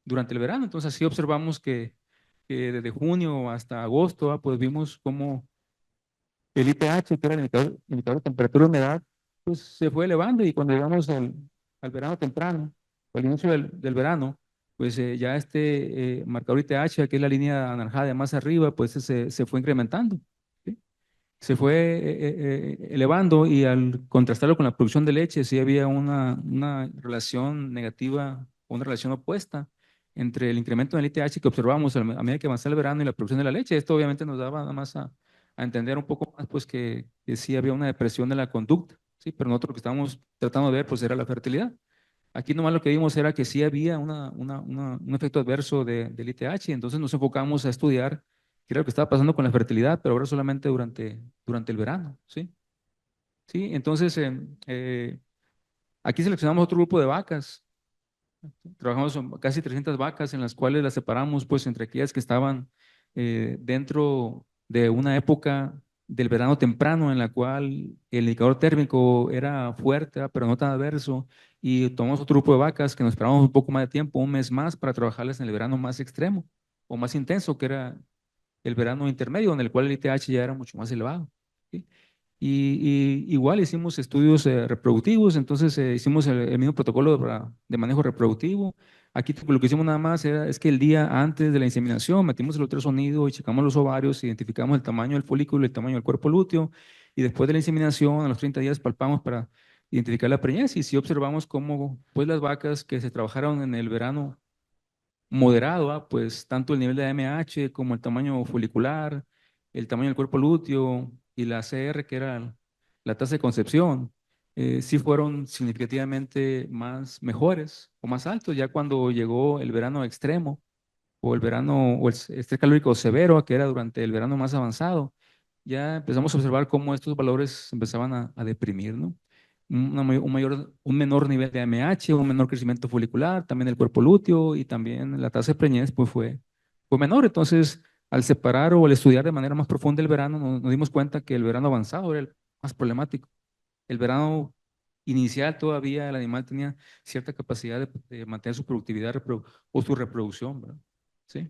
durante el verano. Entonces así observamos que desde junio hasta agosto pues vimos cómo el IPH, que era el indicador de temperatura y humedad, pues se fue elevando y cuando llegamos al verano temprano, o al inicio del verano, pues ya este marcador ITH, que es la línea anaranjada de más arriba, pues se fue incrementando, ¿sí? Se fue elevando y al contrastarlo con la producción de leche, sí había una relación negativa, una relación opuesta entre el incremento del ITH que observamos a medida que avanzaba el verano y la producción de la leche. Esto obviamente nos daba nada más a entender un poco más pues que sí había una depresión de la conducta, ¿sí? Pero nosotros lo que estábamos tratando de ver pues era la fertilidad. Aquí nomás lo que vimos era que sí había un efecto adverso del ITH, entonces nos enfocamos a estudiar qué era lo que estaba pasando con la fertilidad, pero ahora solamente durante el verano, ¿sí? Sí, entonces aquí seleccionamos otro grupo de vacas. Trabajamos con casi 300 vacas en las cuales las separamos pues entre aquellas que estaban dentro de una época del verano temprano en la cual el indicador térmico era fuerte, pero no tan adverso, y tomamos otro grupo de vacas que nos esperábamos un poco más de tiempo, un mes más, para trabajarlas en el verano más extremo o más intenso, que era el verano intermedio, en el cual el ITH ya era mucho más elevado, ¿sí? Y igual hicimos estudios reproductivos, entonces hicimos el mismo protocolo de manejo reproductivo. Aquí lo que hicimos nada más es que el día antes de la inseminación metimos el ultrasonido y checamos los ovarios, identificamos el tamaño del folículo y el tamaño del cuerpo lúteo, y después de la inseminación, a los 30 días palpamos para identificar la preñez y sí observamos cómo pues, las vacas que se trabajaron en el verano moderado, pues tanto el nivel de AMH como el tamaño folicular, el tamaño del cuerpo lúteo y la CR, que era la tasa de concepción, sí fueron significativamente más mejores o más altos, ya cuando llegó el verano extremo o el verano o el estrés calórico severo, que era durante el verano más avanzado, ya empezamos a observar cómo estos valores empezaban a deprimir, ¿no? Un menor nivel de AMH, un menor crecimiento folicular, también el cuerpo lúteo y también la tasa de preñez pues fue menor. Entonces, al separar o al estudiar de manera más profunda el verano, nos dimos cuenta que el verano avanzado era el más problemático. El verano inicial todavía el animal tenía cierta capacidad de mantener su productividad o su reproducción, ¿verdad? ¿Sí?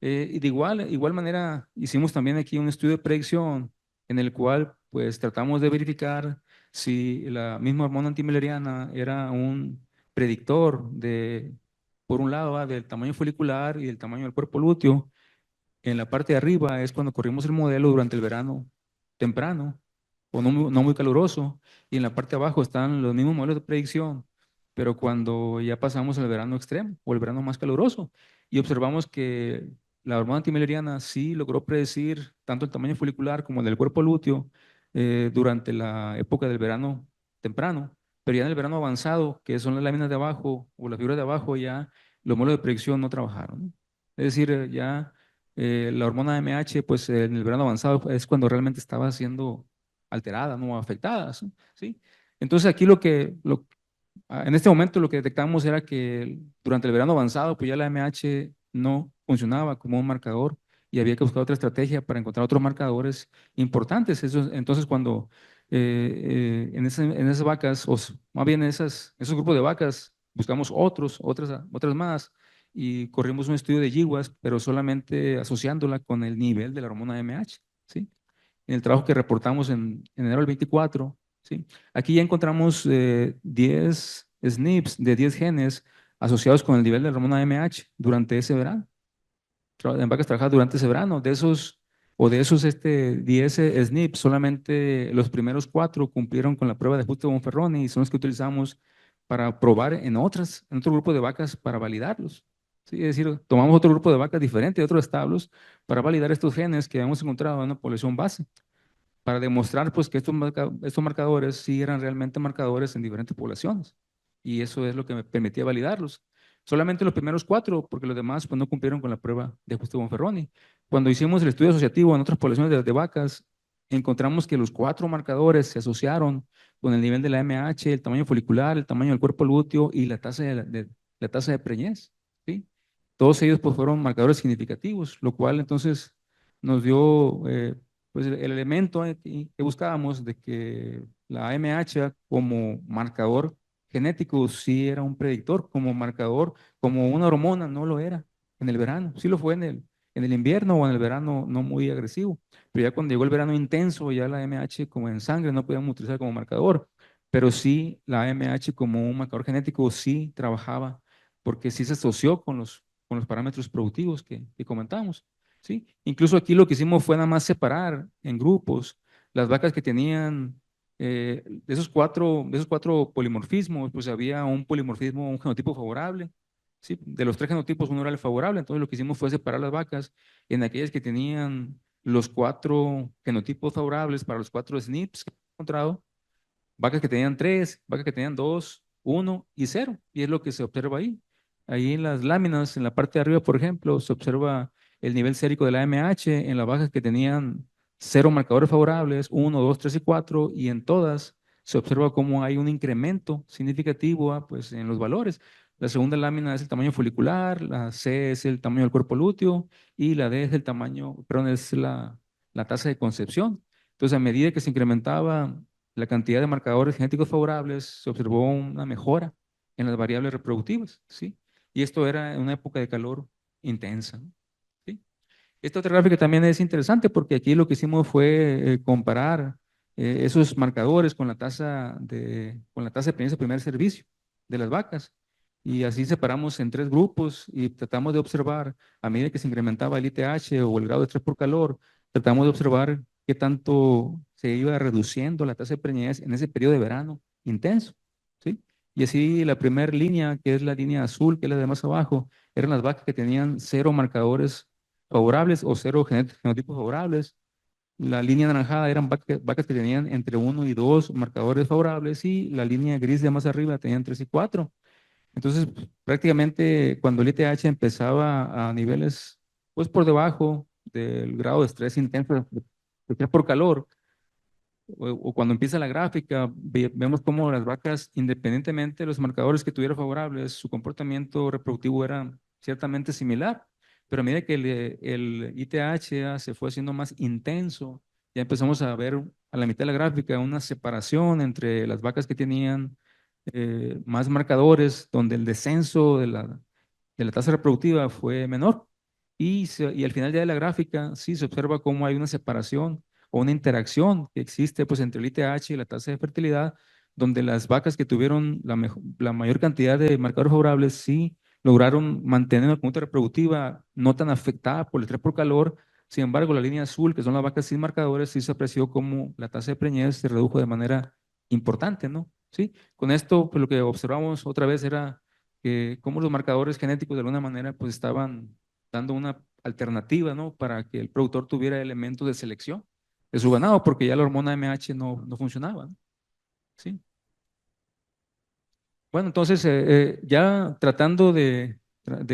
Y de igual manera hicimos también aquí un estudio de predicción en el cual pues tratamos de verificar si la misma hormona antimileriana era un predictor de, por un lado, del tamaño folicular y del tamaño del cuerpo lúteo. En la parte de arriba es cuando corrimos el modelo durante el verano temprano o no muy caluroso, y en la parte de abajo están los mismos modelos de predicción, pero cuando ya pasamos al verano extremo o el verano más caluroso, y observamos que la hormona antimileriana sí logró predecir tanto el tamaño folicular como el del cuerpo lúteo durante la época del verano temprano, pero ya en el verano avanzado, que son las láminas de abajo o las fibras de abajo, ya los modelos de predicción no trabajaron, ¿no? Es decir, ya la hormona AMH, pues en el verano avanzado es cuando realmente estaba siendo alterada, no afectada, ¿sí? Entonces aquí en este momento lo que detectamos era que durante el verano avanzado, pues ya la AMH no funcionaba como un marcador y había que buscar otra estrategia para encontrar otros marcadores importantes. Entonces cuando en esas vacas, más bien esos grupos de vacas, buscamos otras más y corrimos un estudio de GWAS, pero solamente asociándola con el nivel de la hormona AMH, ¿sí? En el trabajo que reportamos en enero del 24, ¿sí? Aquí ya encontramos 10 SNPs de 10 genes asociados con el nivel de la hormona AMH durante ese verano, en vacas trabajadas durante ese verano. De esos 10 SNPs, solamente los primeros 4 cumplieron con la prueba de ajuste de Bonferroni y son los que utilizamos para probar en otro grupo de vacas para validarlos. ¿Sí? Es decir, tomamos otro grupo de vacas diferente, de otros establos, para validar estos genes que hemos encontrado en una población base, para demostrar pues que estos marcadores sí eran realmente marcadores en diferentes poblaciones. Y eso es lo que me permitía validarlos. Solamente los primeros 4, porque los demás pues, no cumplieron con la prueba de ajuste Bonferroni. Cuando hicimos el estudio asociativo en otras poblaciones de vacas, encontramos que los 4 marcadores se asociaron con el nivel de la AMH, el tamaño folicular, el tamaño del cuerpo lúteo y la tasa la tasa de preñez, ¿sí? Todos ellos pues, fueron marcadores significativos, lo cual entonces nos dio pues el elemento que buscábamos de que la AMH como marcador genético sí era un predictor, como marcador, como una hormona no lo era en el verano, sí lo fue en el invierno o en el verano no muy agresivo, pero ya cuando llegó el verano intenso, ya la AMH como en sangre no podíamos utilizar como marcador, pero sí la AMH como un marcador genético sí trabajaba, porque sí se asoció con los parámetros productivos que comentamos. ¿Sí? Incluso aquí lo que hicimos fue nada más separar en grupos las vacas que tenían de esos cuatro polimorfismos, pues había un polimorfismo, un genotipo favorable. ¿Sí? De los 3 genotipos, uno era el favorable. Entonces lo que hicimos fue separar las vacas en aquellas que tenían los 4 genotipos favorables para los 4 SNPs que hemos encontrado, vacas que tenían 3, vacas que tenían 2, 1 y 0. Y es lo que se observa ahí. Ahí en las láminas, en la parte de arriba, por ejemplo, se observa el nivel sérico de la AMH en las vacas que tenían 0 marcadores favorables, 1, 2, 3 y 4, y en todas se observa cómo hay un incremento significativo pues, en los valores. La segunda lámina es el tamaño folicular, la C es el tamaño del cuerpo lúteo y la D es el tamaño, perdón, es la tasa de concepción. Entonces, a medida que se incrementaba la cantidad de marcadores genéticos favorables, se observó una mejora en las variables reproductivas, ¿sí? Y esto era en una época de calor intensa, ¿no? ¿Sí? Esta otra gráfica también es interesante porque aquí lo que hicimos fue comparar esos marcadores con la tasa de preñez de primer servicio de las vacas. Y así separamos en 3 grupos y tratamos de observar, a medida que se incrementaba el ITH o el grado de estrés por calor, tratamos de observar qué tanto se iba reduciendo la tasa de preñez en ese periodo de verano intenso, ¿sí? Y así la primera línea, que es la línea azul, que es la de más abajo, eran las vacas que tenían 0 marcadores favorables o 0 genotipos favorables. La línea anaranjada eran vacas que tenían entre 1 y 2 marcadores favorables y la línea gris de más arriba tenían 3 y 4. Entonces, prácticamente cuando el ITH empezaba a niveles pues por debajo del grado de estrés intenso de estrés por calor, o cuando empieza la gráfica, vemos cómo las vacas, independientemente de los marcadores que tuvieran favorables, su comportamiento reproductivo era ciertamente similar, pero a medida que el ITH se fue haciendo más intenso, ya empezamos a ver a la mitad de la gráfica una separación entre las vacas que tenían más marcadores, donde el descenso de la tasa reproductiva fue menor. Y al final ya de la gráfica, sí se observa cómo hay una separación o una interacción que existe pues, entre el ITH y la tasa de fertilidad, donde las vacas que tuvieron la mayor cantidad de marcadores favorables sí lograron mantener una conducta reproductiva no tan afectada por el estrés por calor. Sin embargo, la línea azul, que son las vacas sin marcadores, sí se apreció como la tasa de preñez se redujo de manera importante, ¿no? Sí, con esto pues, lo que observamos otra vez era que cómo los marcadores genéticos de alguna manera pues estaban dando una alternativa, ¿no? Para que el productor tuviera elementos de selección de su ganado, porque ya la hormona MH no funcionaba, ¿no? Sí. Bueno, entonces ya tratando de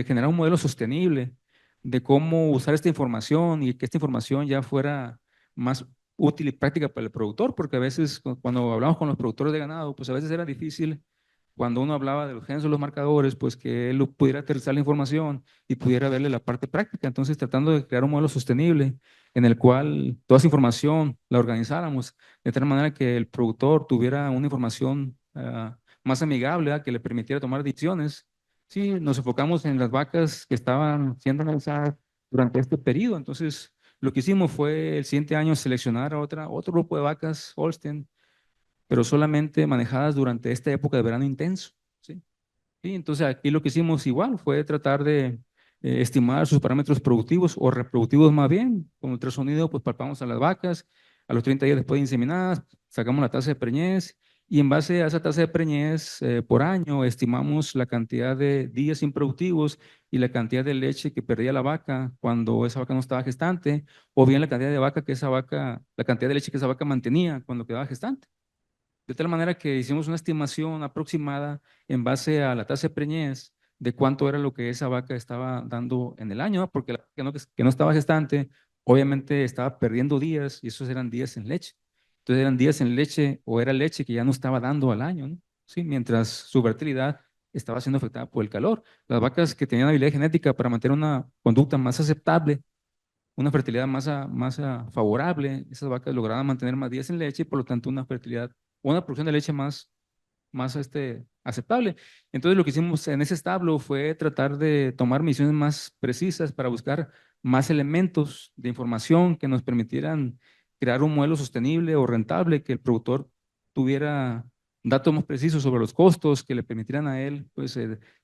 generar un modelo sostenible de cómo usar esta información y que esta información ya fuera más útil y práctica para el productor, porque a veces cuando hablamos con los productores de ganado, pues a veces era difícil cuando uno hablaba de los genes o los marcadores, pues que él pudiera aterrizar la información y pudiera verle la parte práctica. Entonces, tratando de crear un modelo sostenible en el cual toda esa información la organizáramos de tal manera que el productor tuviera una información más amigable, que le permitiera tomar decisiones. Sí, nos enfocamos en las vacas que estaban siendo analizadas durante este periodo. Entonces, lo que hicimos fue el siguiente año seleccionar a otro grupo de vacas Holstein, pero solamente manejadas durante esta época de verano intenso. ¿Sí? Y entonces aquí lo que hicimos igual fue tratar de estimar sus parámetros productivos o reproductivos más bien. Con ultrasonido pues palpamos a las vacas, a los 30 días después de inseminadas, sacamos la tasa de preñez y en base a esa tasa de preñez por año estimamos la cantidad de días improductivos y la cantidad de leche que perdía la vaca cuando esa vaca no estaba gestante, o bien la cantidad de leche que esa vaca mantenía cuando quedaba gestante. De tal manera que hicimos una estimación aproximada en base a la tasa de preñez de cuánto era lo que esa vaca estaba dando en el año, ¿no? Porque la vaca que no estaba gestante, obviamente estaba perdiendo días y esos eran días en leche. Entonces eran días en leche o era leche que ya no estaba dando al año, ¿no? Sí, mientras su fertilidad estaba siendo afectada por el calor. Las vacas que tenían habilidad genética para mantener una conducta más aceptable, una fertilidad más favorable, esas vacas lograban mantener más días en leche y por lo tanto una fertilidad, una producción de leche más aceptable. Entonces lo que hicimos en ese establo fue tratar de tomar mediciones más precisas para buscar más elementos de información que nos permitieran crear un modelo sostenible o rentable, que el productor tuviera datos más precisos sobre los costos que le permitieran a él pues,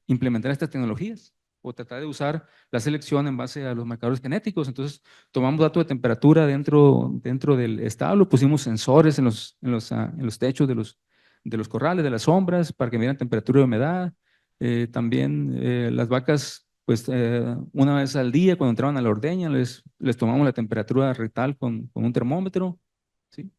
implementar estas tecnologías o tratar de usar la selección en base a los marcadores genéticos. Entonces, tomamos datos de temperatura dentro del establo, pusimos sensores en los techos de los corrales, de las sombras, para que midieran temperatura y humedad. También las vacas, pues una vez al día, cuando entraban a la ordeña, les tomamos la temperatura rectal con un termómetro. ¿Sí?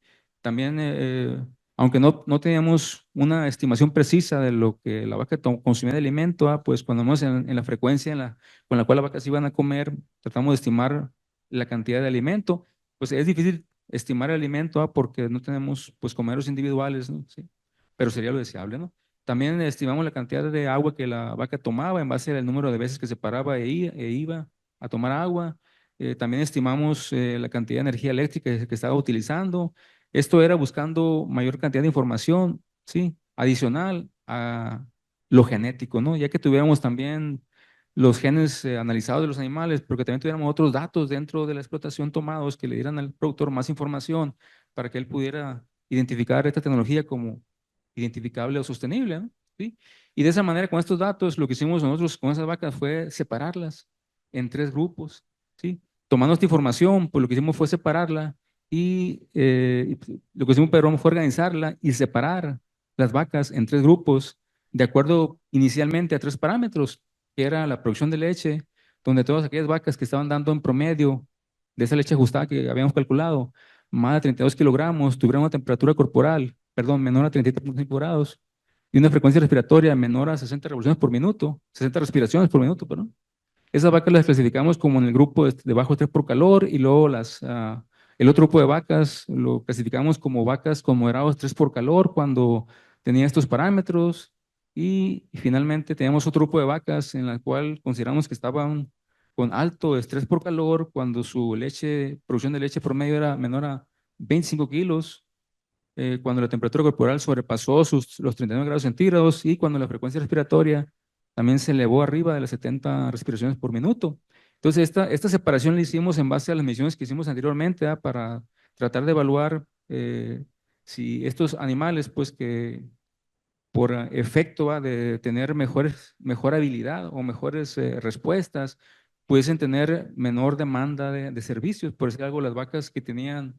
También, aunque no teníamos una estimación precisa de lo que la vaca consumía de alimento, pues cuando vamos en la frecuencia con la cual las vacas iban a comer, tratamos de estimar la cantidad de alimento. Pues es difícil estimar el alimento, porque no tenemos pues comeros individuales, ¿no? ¿Sí? Pero sería lo deseable, ¿no? También estimamos la cantidad de agua que la vaca tomaba en base al número de veces que se paraba e iba a tomar agua. También estimamos la cantidad de energía eléctrica que estaba utilizando. Esto era buscando mayor cantidad de información, ¿sí? Adicional a lo genético, ¿no? Ya que tuviéramos también los genes analizados de los animales, porque también tuviéramos otros datos dentro de la explotación tomados que le dieran al productor más información para que él pudiera identificar esta tecnología como identificable o sostenible, ¿no? ¿Sí? Y de esa manera, con estos datos, lo que hicimos nosotros con esas vacas fue separarlas en 3 grupos, ¿sí? Tomando esta información, pues lo que hicimos fue separarla lo que hicimos, perdón, fue organizarla y separar las vacas en 3 grupos, de acuerdo inicialmente a 3 parámetros, que era la producción de leche, donde todas aquellas vacas que estaban dando en promedio de esa leche ajustada que habíamos calculado, más de 32 kilogramos, tuvieran una temperatura corporal, perdón, menor a 33,5 grados y una frecuencia respiratoria menor a 60 revoluciones por minuto, 60 respiraciones por minuto, perdón. Esas vacas las clasificamos como en el grupo de bajo estrés por calor y luego el otro grupo de vacas lo clasificamos como vacas con moderado estrés por calor cuando tenía estos parámetros y finalmente tenemos otro grupo de vacas en la cual consideramos que estaban con alto estrés por calor cuando su producción de leche promedio era menor a 25 kilos, cuando la temperatura corporal sobrepasó los 39 grados centígrados y cuando la frecuencia respiratoria también se elevó arriba de las 70 respiraciones por minuto. Entonces, esta separación la hicimos en base a las mediciones que hicimos anteriormente, para tratar de evaluar si estos animales, pues que por efecto de tener mejor habilidad o mejores respuestas, pudiesen tener menor demanda de servicios. Por decir algo, las vacas que tenían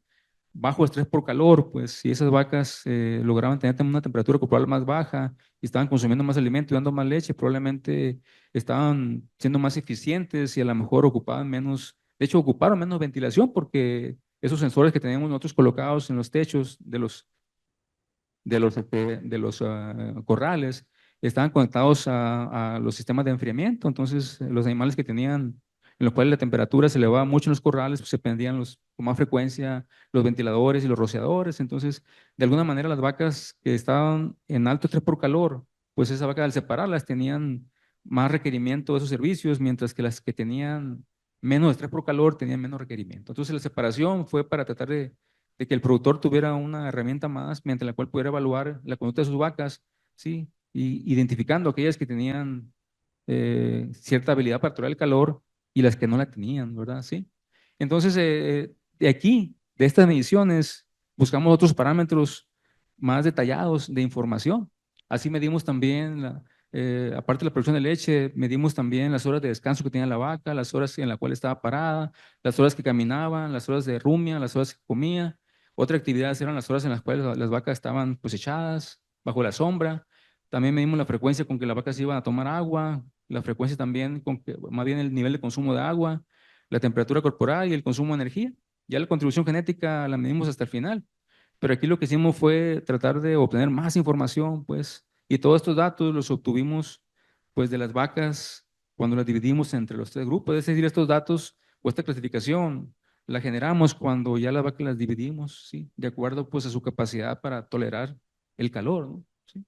bajo estrés por calor, pues si esas vacas lograban tener una temperatura corporal más baja y estaban consumiendo más alimento y dando más leche, probablemente estaban siendo más eficientes y a lo mejor ocupaban menos, de hecho ocuparon menos ventilación porque esos sensores que teníamos nosotros colocados en los techos de los corrales estaban conectados a los sistemas de enfriamiento. Entonces los animales que tenían, en los cuales la temperatura se elevaba mucho en los corrales, pues se prendían con más frecuencia los ventiladores y los rociadores. Entonces, de alguna manera, las vacas que estaban en alto estrés por calor, pues esas vacas al separarlas tenían más requerimiento de esos servicios, mientras que las que tenían menos estrés por calor tenían menos requerimiento. Entonces, la separación fue para tratar de que el productor tuviera una herramienta más mediante la cual pudiera evaluar la conducta de sus vacas, ¿sí? Y identificando aquellas que tenían cierta habilidad para tolerar el calor y las que no la tenían, ¿verdad? ¿Sí? Entonces, de aquí, de estas mediciones, buscamos otros parámetros más detallados de información. Así medimos también, aparte de la producción de leche, medimos también las horas de descanso que tenía la vaca, las horas en las cuales estaba parada, las horas que caminaban, las horas de rumia, las horas que comía. Otra actividad eran las horas en las cuales las vacas estaban cosechadas, bajo la sombra. También medimos la frecuencia con que las vacas iban a tomar agua, la frecuencia también, más bien el nivel de consumo de agua, la temperatura corporal y el consumo de energía. Ya la contribución genética la medimos hasta el final, pero aquí lo que hicimos fue tratar de obtener más información, pues, y todos estos datos los obtuvimos, pues, de las vacas cuando las dividimos entre los tres grupos. Es decir, estos datos o esta clasificación la generamos cuando ya las vacas las dividimos, ¿sí? De acuerdo, pues, a su capacidad para tolerar el calor, ¿no? ¿Sí?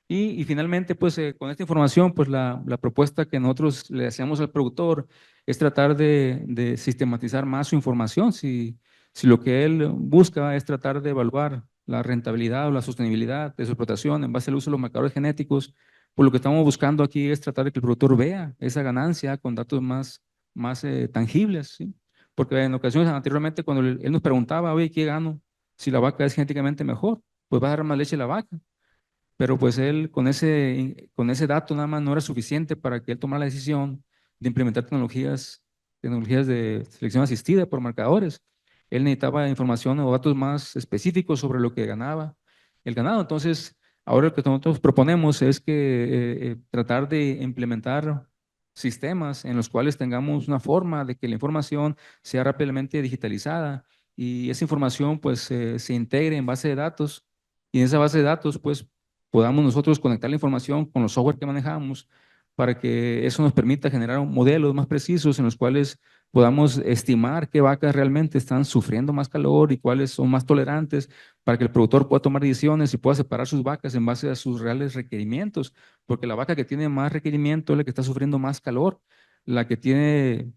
Y finalmente, pues con esta información, pues la propuesta que nosotros le hacíamos al productor es tratar de sistematizar más su información. Si lo que él busca es tratar de evaluar la rentabilidad o la sostenibilidad de su explotación en base al uso de los marcadores genéticos, pues lo que estamos buscando aquí es tratar de que el productor vea esa ganancia con datos más tangibles, ¿sí? Porque en ocasiones anteriormente, cuando él nos preguntaba, oye, ¿qué gano si la vaca es genéticamente mejor? Pues va a dar más leche la vaca. Pero pues él con ese dato nada más no era suficiente para que él tomara la decisión de implementar tecnologías de selección asistida por marcadores. Él necesitaba información o datos más específicos sobre lo que ganaba el ganado. Entonces, ahora lo que nosotros proponemos es que tratar de implementar sistemas en los cuales tengamos una forma de que la información sea rápidamente digitalizada y esa información pues se integre en base de datos y en esa base de datos pues podamos nosotros conectar la información con los software que manejamos para que eso nos permita generar modelos más precisos en los cuales podamos estimar qué vacas realmente están sufriendo más calor y cuáles son más tolerantes para que el productor pueda tomar decisiones y pueda separar sus vacas en base a sus reales requerimientos, porque la vaca que tiene más requerimiento es la que está sufriendo más calor, la que tiene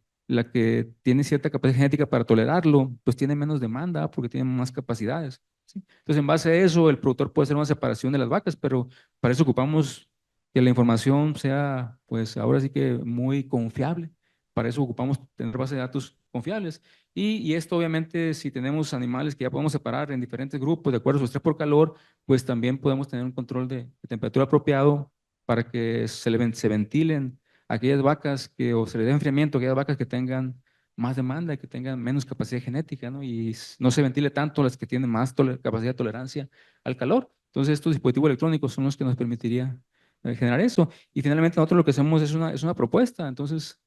cierta capacidad genética para tolerarlo, pues tiene menos demanda porque tiene más capacidades. ¿Sí? Entonces, en base a eso, el productor puede hacer una separación de las vacas, pero para eso ocupamos que la información sea, pues ahora sí que muy confiable. Para eso ocupamos tener bases de datos confiables. Y esto, obviamente, si tenemos animales que ya podemos separar en diferentes grupos de acuerdo a su estrés por calor, pues también podemos tener un control de temperatura apropiado para que se ventilen aquellas vacas o se les dé enfriamiento a aquellas vacas que tengan más demanda, que tengan menos capacidad genética, ¿no? Y no se ventile tanto las que tienen más capacidad de tolerancia al calor. Entonces, estos dispositivos electrónicos son los que nos permitiría generar eso. Y finalmente nosotros lo que hacemos es una propuesta. Entonces,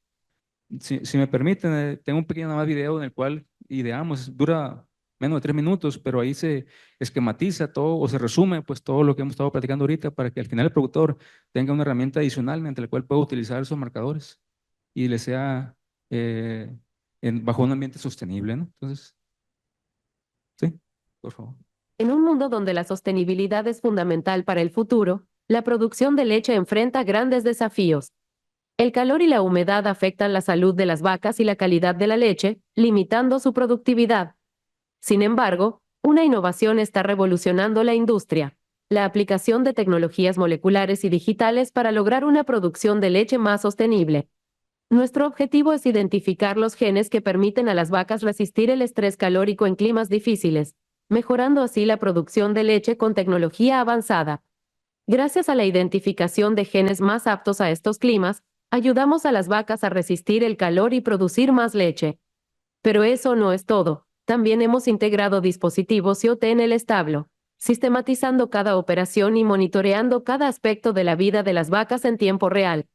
si me permiten, tengo un pequeño más video en el cual ideamos, dura menos de 3 minutos, pero ahí se esquematiza todo o se resume pues todo lo que hemos estado platicando ahorita para que al final el productor tenga una herramienta adicional mediante la cual pueda utilizar esos marcadores y le sea eh, bajo un ambiente sostenible, ¿no? Entonces, sí, por favor. En un mundo donde la sostenibilidad es fundamental para el futuro, la producción de leche enfrenta grandes desafíos. El calor y la humedad afectan la salud de las vacas y la calidad de la leche, limitando su productividad. Sin embargo, una innovación está revolucionando la industria: la aplicación de tecnologías moleculares y digitales para lograr una producción de leche más sostenible. Nuestro objetivo es identificar los genes que permiten a las vacas resistir el estrés calórico en climas difíciles, mejorando así la producción de leche con tecnología avanzada. Gracias a la identificación de genes más aptos a estos climas, ayudamos a las vacas a resistir el calor y producir más leche. Pero eso no es todo. También hemos integrado dispositivos IoT en el establo, sistematizando cada operación y monitoreando cada aspecto de la vida de las vacas en tiempo real.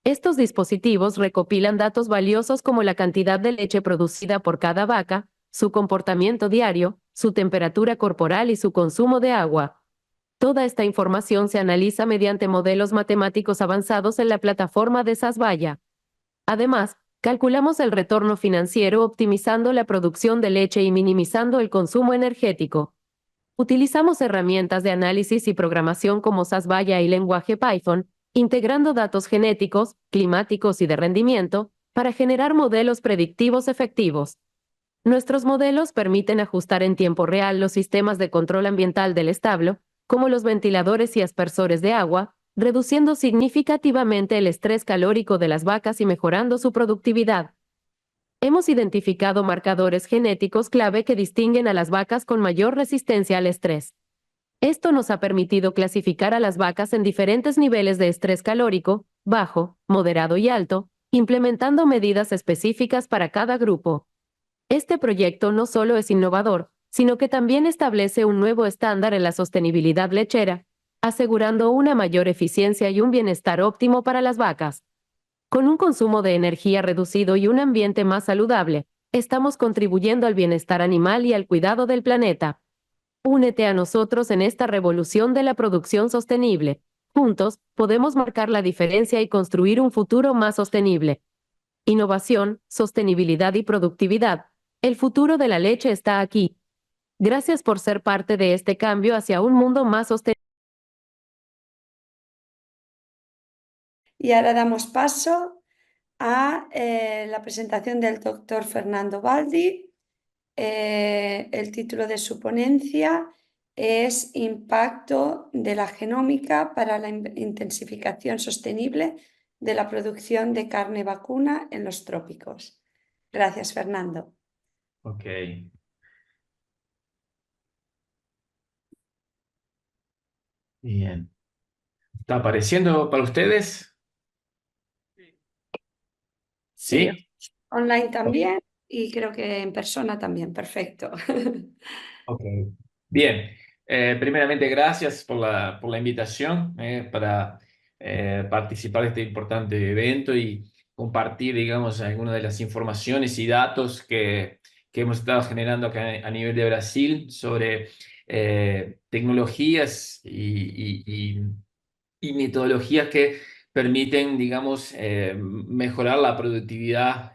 Estos dispositivos recopilan datos valiosos como la cantidad de leche producida por cada vaca, su comportamiento diario, su temperatura corporal y su consumo de agua. Toda esta información se analiza mediante modelos matemáticos avanzados en la plataforma de Sasvaya. Además, calculamos el retorno financiero optimizando la producción de leche y minimizando el consumo energético. Utilizamos herramientas de análisis y programación como Sasvaya y lenguaje Python, integrando datos genéticos, climáticos y de rendimiento, para generar modelos predictivos efectivos. Nuestros modelos permiten ajustar en tiempo real los sistemas de control ambiental del establo, como los ventiladores y aspersores de agua, reduciendo significativamente el estrés calórico de las vacas y mejorando su productividad. Hemos identificado marcadores genéticos clave que distinguen a las vacas con mayor resistencia al estrés. Esto nos ha permitido clasificar a las vacas en diferentes niveles de estrés calórico: bajo, moderado y alto, implementando medidas específicas para cada grupo. Este proyecto no solo es innovador, sino que también establece un nuevo estándar en la sostenibilidad lechera, asegurando una mayor eficiencia y un bienestar óptimo para las vacas. Con un consumo de energía reducido y un ambiente más saludable, estamos contribuyendo al bienestar animal y al cuidado del planeta. Únete a nosotros en esta revolución de la producción sostenible. Juntos, podemos marcar la diferencia y construir un futuro más sostenible. Innovación, sostenibilidad y productividad. El futuro de la leche está aquí. Gracias por ser parte de este cambio hacia un mundo más sostenible. Y ahora damos paso a la presentación del doctor Fernando Baldi. El título de su ponencia es Impacto de la genómica para la intensificación sostenible de la producción de carne vacuna en los trópicos. Gracias, Fernando. Ok. Bien. ¿Está apareciendo para ustedes? Sí, ¿Sí? online también y creo que en persona también. Perfecto. Ok. Bien. Primeramente, gracias por la invitación para participar de este importante evento y compartir, digamos, algunas de las informaciones y datos que hemos estado generando acá a nivel de Brasil sobre tecnologías y metodologías que permiten, digamos, mejorar la productividad,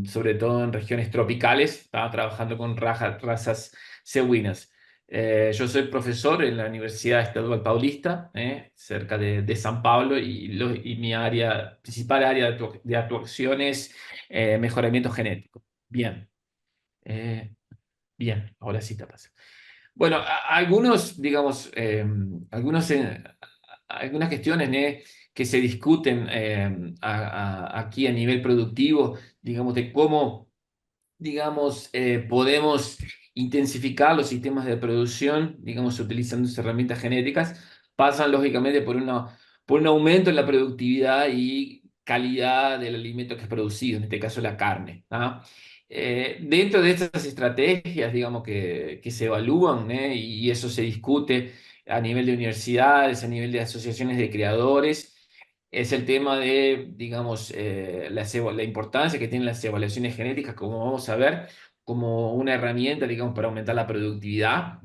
sobre todo en regiones tropicales. Estaba trabajando con razas cebuinas. Yo soy profesor en la Universidad Estadual Paulista, cerca de San Pablo, y mi principal área de actuación es mejoramiento genético. Bien. Bien, ahora sí te pasa. Bueno, algunos, digamos, algunas cuestiones, que se discuten aquí a nivel productivo, digamos, de cómo, digamos, podemos intensificar los sistemas de producción, digamos, utilizando esas herramientas genéticas, pasan lógicamente por un aumento en la productividad y calidad del alimento que es producido, en este caso la carne. ¿Ah? Dentro de estas estrategias, digamos, que se evalúan, y eso se discute a nivel de universidades, a nivel de asociaciones de creadores, es el tema de, digamos, la importancia que tienen las evaluaciones genéticas, como vamos a ver, como una herramienta, digamos, para aumentar la productividad.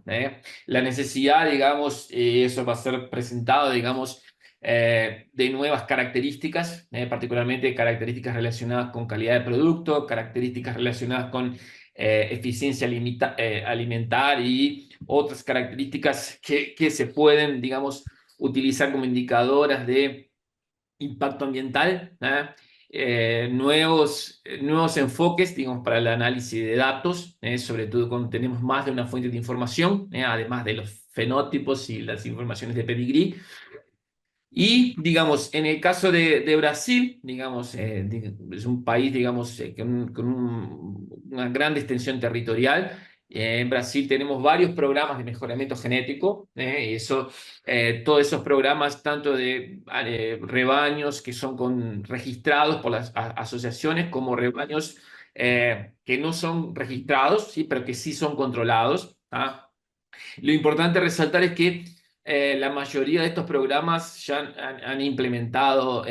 La necesidad, digamos, eso va a ser presentado, digamos, de nuevas características, particularmente características relacionadas con calidad de producto, características relacionadas con eficiencia alimentar y otras características que se pueden, digamos, utilizar como indicadoras de impacto ambiental, nuevos enfoques, digamos, para el análisis de datos, sobre todo cuando tenemos más de una fuente de información, además de los fenotipos y las informaciones de pedigrí. Y, digamos, en el caso de Brasil, digamos, es un país, digamos, una gran extensión territorial. En Brasil tenemos varios programas de mejoramiento genético, y eso, todos esos programas, tanto de rebaños que son registrados por las asociaciones, como rebaños que no son registrados, ¿sí? Pero que sí son controlados. Lo importante resaltar es que la mayoría de estos programas ya han implementado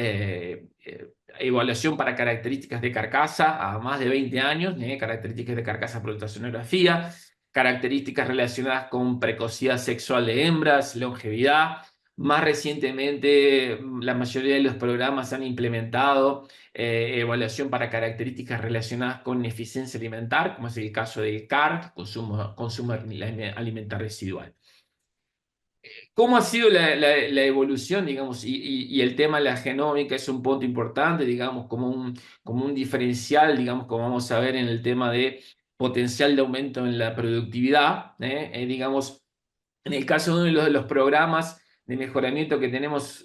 evaluación para características de carcasa a más de 20 años, características de carcasa por ultrasonografía, características relacionadas con precocidad sexual de hembras, longevidad. Más recientemente, la mayoría de los programas han implementado evaluación para características relacionadas con eficiencia alimentar, como es el caso del CAR, consumo alimentar residual. ¿Cómo ha sido la evolución, digamos, y el tema de la genómica es un punto importante, digamos, como un diferencial, digamos, como vamos a ver en el tema de potencial de aumento en la productividad, digamos, en el caso de uno de los programas de mejoramiento que tenemos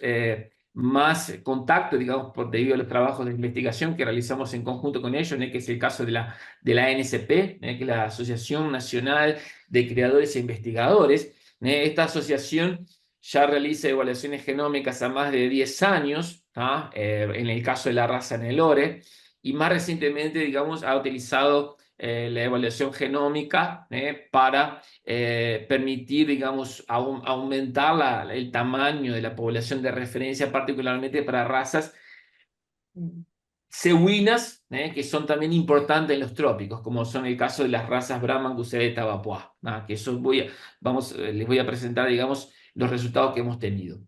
más contacto, digamos, debido a los trabajos de investigación que realizamos en conjunto con ellos, que es el caso de la ANSP, que es la Asociación Nacional de Creadores e Investigadores. Esta asociación ya realiza evaluaciones genómicas a más de 10 años, en el caso de la raza Nelore, y más recientemente, digamos, ha utilizado la evaluación genómica para permitir, digamos, aumentar el tamaño de la población de referencia, particularmente para razas cebuinas, que son también importantes en los trópicos, como son el caso de las razas Brahman, Gusereta, Vapuá, que eso les voy a presentar, digamos, los resultados que hemos tenido.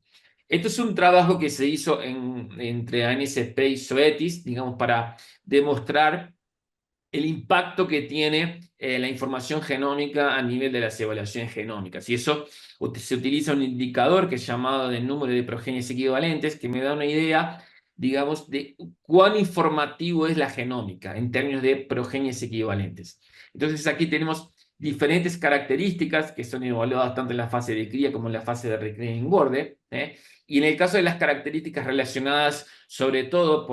Esto es un trabajo que se hizo entre ANSP y Zoetis, digamos, para demostrar el impacto que tiene la información genómica a nivel de las evaluaciones genómicas. Y eso se utiliza un indicador que es llamado de número de progenes equivalentes, que me da una idea, digamos, de cuán informativo es la genómica en términos de progenes equivalentes. Entonces aquí tenemos diferentes características que son evaluadas tanto en la fase de cría como en la fase de recría y engorde, y en el caso de las características relacionadas sobre todo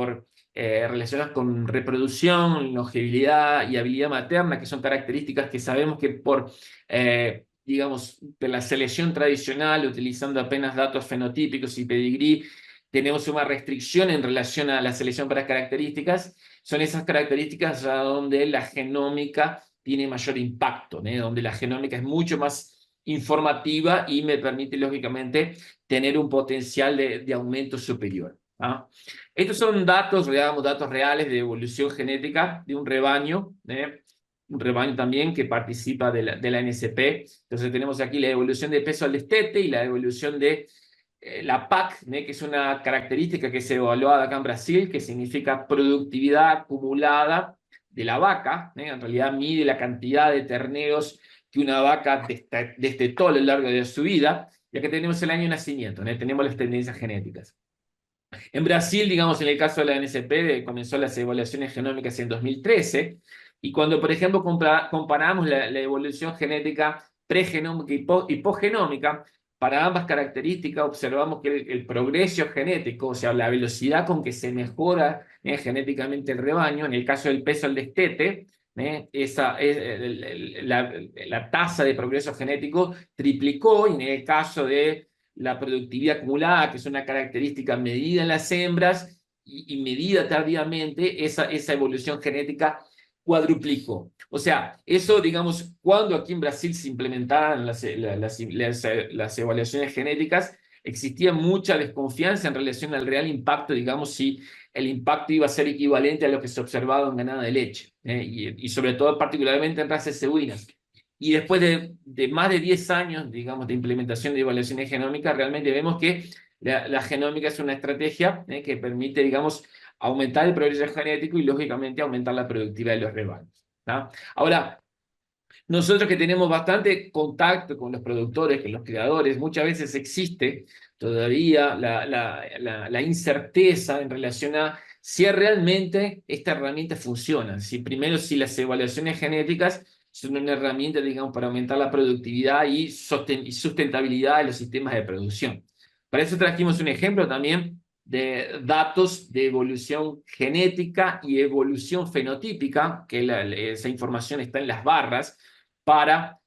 relacionadas con reproducción, longevidad y habilidad materna, que son características que sabemos que por, digamos, de la selección tradicional, utilizando apenas datos fenotípicos y pedigrí, tenemos una restricción en relación a la selección para características. Son esas características donde la genómica tiene mayor impacto, donde la genómica es mucho más informativa y me permite, lógicamente, tener un potencial de aumento superior. Estos son datos, digamos, datos reales de evolución genética de un rebaño también que participa de la ANSP. Entonces tenemos aquí la evolución de peso al destete y la evolución de la PAC, que es una característica que se evaluada acá en Brasil, que significa productividad acumulada de la vaca. En realidad mide la cantidad de terneros que una vaca destetó a lo largo de su vida, ya que tenemos el año de nacimiento, tenemos las tendencias genéticas. En Brasil, digamos, en el caso de la ANSP, comenzó las evaluaciones genómicas en 2013, y cuando, por ejemplo, comparamos la evolución genética pregenómica y posgenómica, para ambas características observamos que el progreso genético, o sea, la velocidad con que se mejora genéticamente el rebaño, en el caso del peso al destete, la tasa de progreso genético triplicó, y en el caso de la productividad acumulada, que es una característica medida en las hembras y medida tardíamente, esa evolución genética cuadruplicó. O sea, eso, digamos, cuando aquí en Brasil se implementaron las evaluaciones genéticas, existía mucha desconfianza en relación al real impacto, digamos, si el impacto iba a ser equivalente a lo que se observaba en ganado de leche, y sobre todo particularmente en razas cebuinas. Y después de más de 10 años, digamos, de implementación de evaluaciones genómicas, realmente vemos que la genómica es una estrategia que permite, digamos, aumentar el progreso genético y, lógicamente, aumentar la productividad de los rebaños. ¿Tá? Ahora, nosotros que tenemos bastante contacto con los productores, con los criadores, muchas veces existe todavía la incerteza en relación a si realmente esta herramienta funciona. Si primero, si las evaluaciones genéticas son una herramienta, digamos, para aumentar la productividad y sustentabilidad de los sistemas de producción. Para eso trajimos un ejemplo también de datos de evolución genética y evolución fenotípica, que esa información está en las barras, para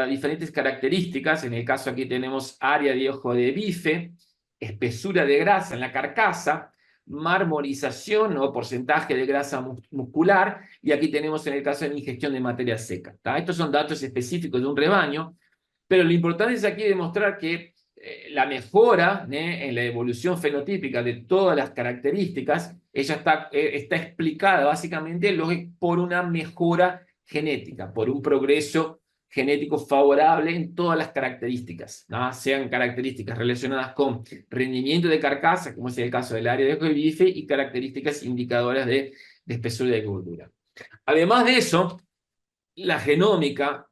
diferentes características. En el caso aquí tenemos área de ojo de bife, espesura de grasa en la carcasa, marmorización o porcentaje de grasa muscular, y aquí tenemos en el caso de ingestión de materia seca. ¿Tá? Estos son datos específicos de un rebaño, pero lo importante es aquí demostrar que la mejora en la evolución fenotípica de todas las características, ella está explicada básicamente por una mejora genética, por un progreso genético favorable en todas las características, ¿no? Sean características relacionadas con rendimiento de carcasa, como es el caso del área de ojo de bife, y características indicadoras de espesura de gordura. Además de eso, la genómica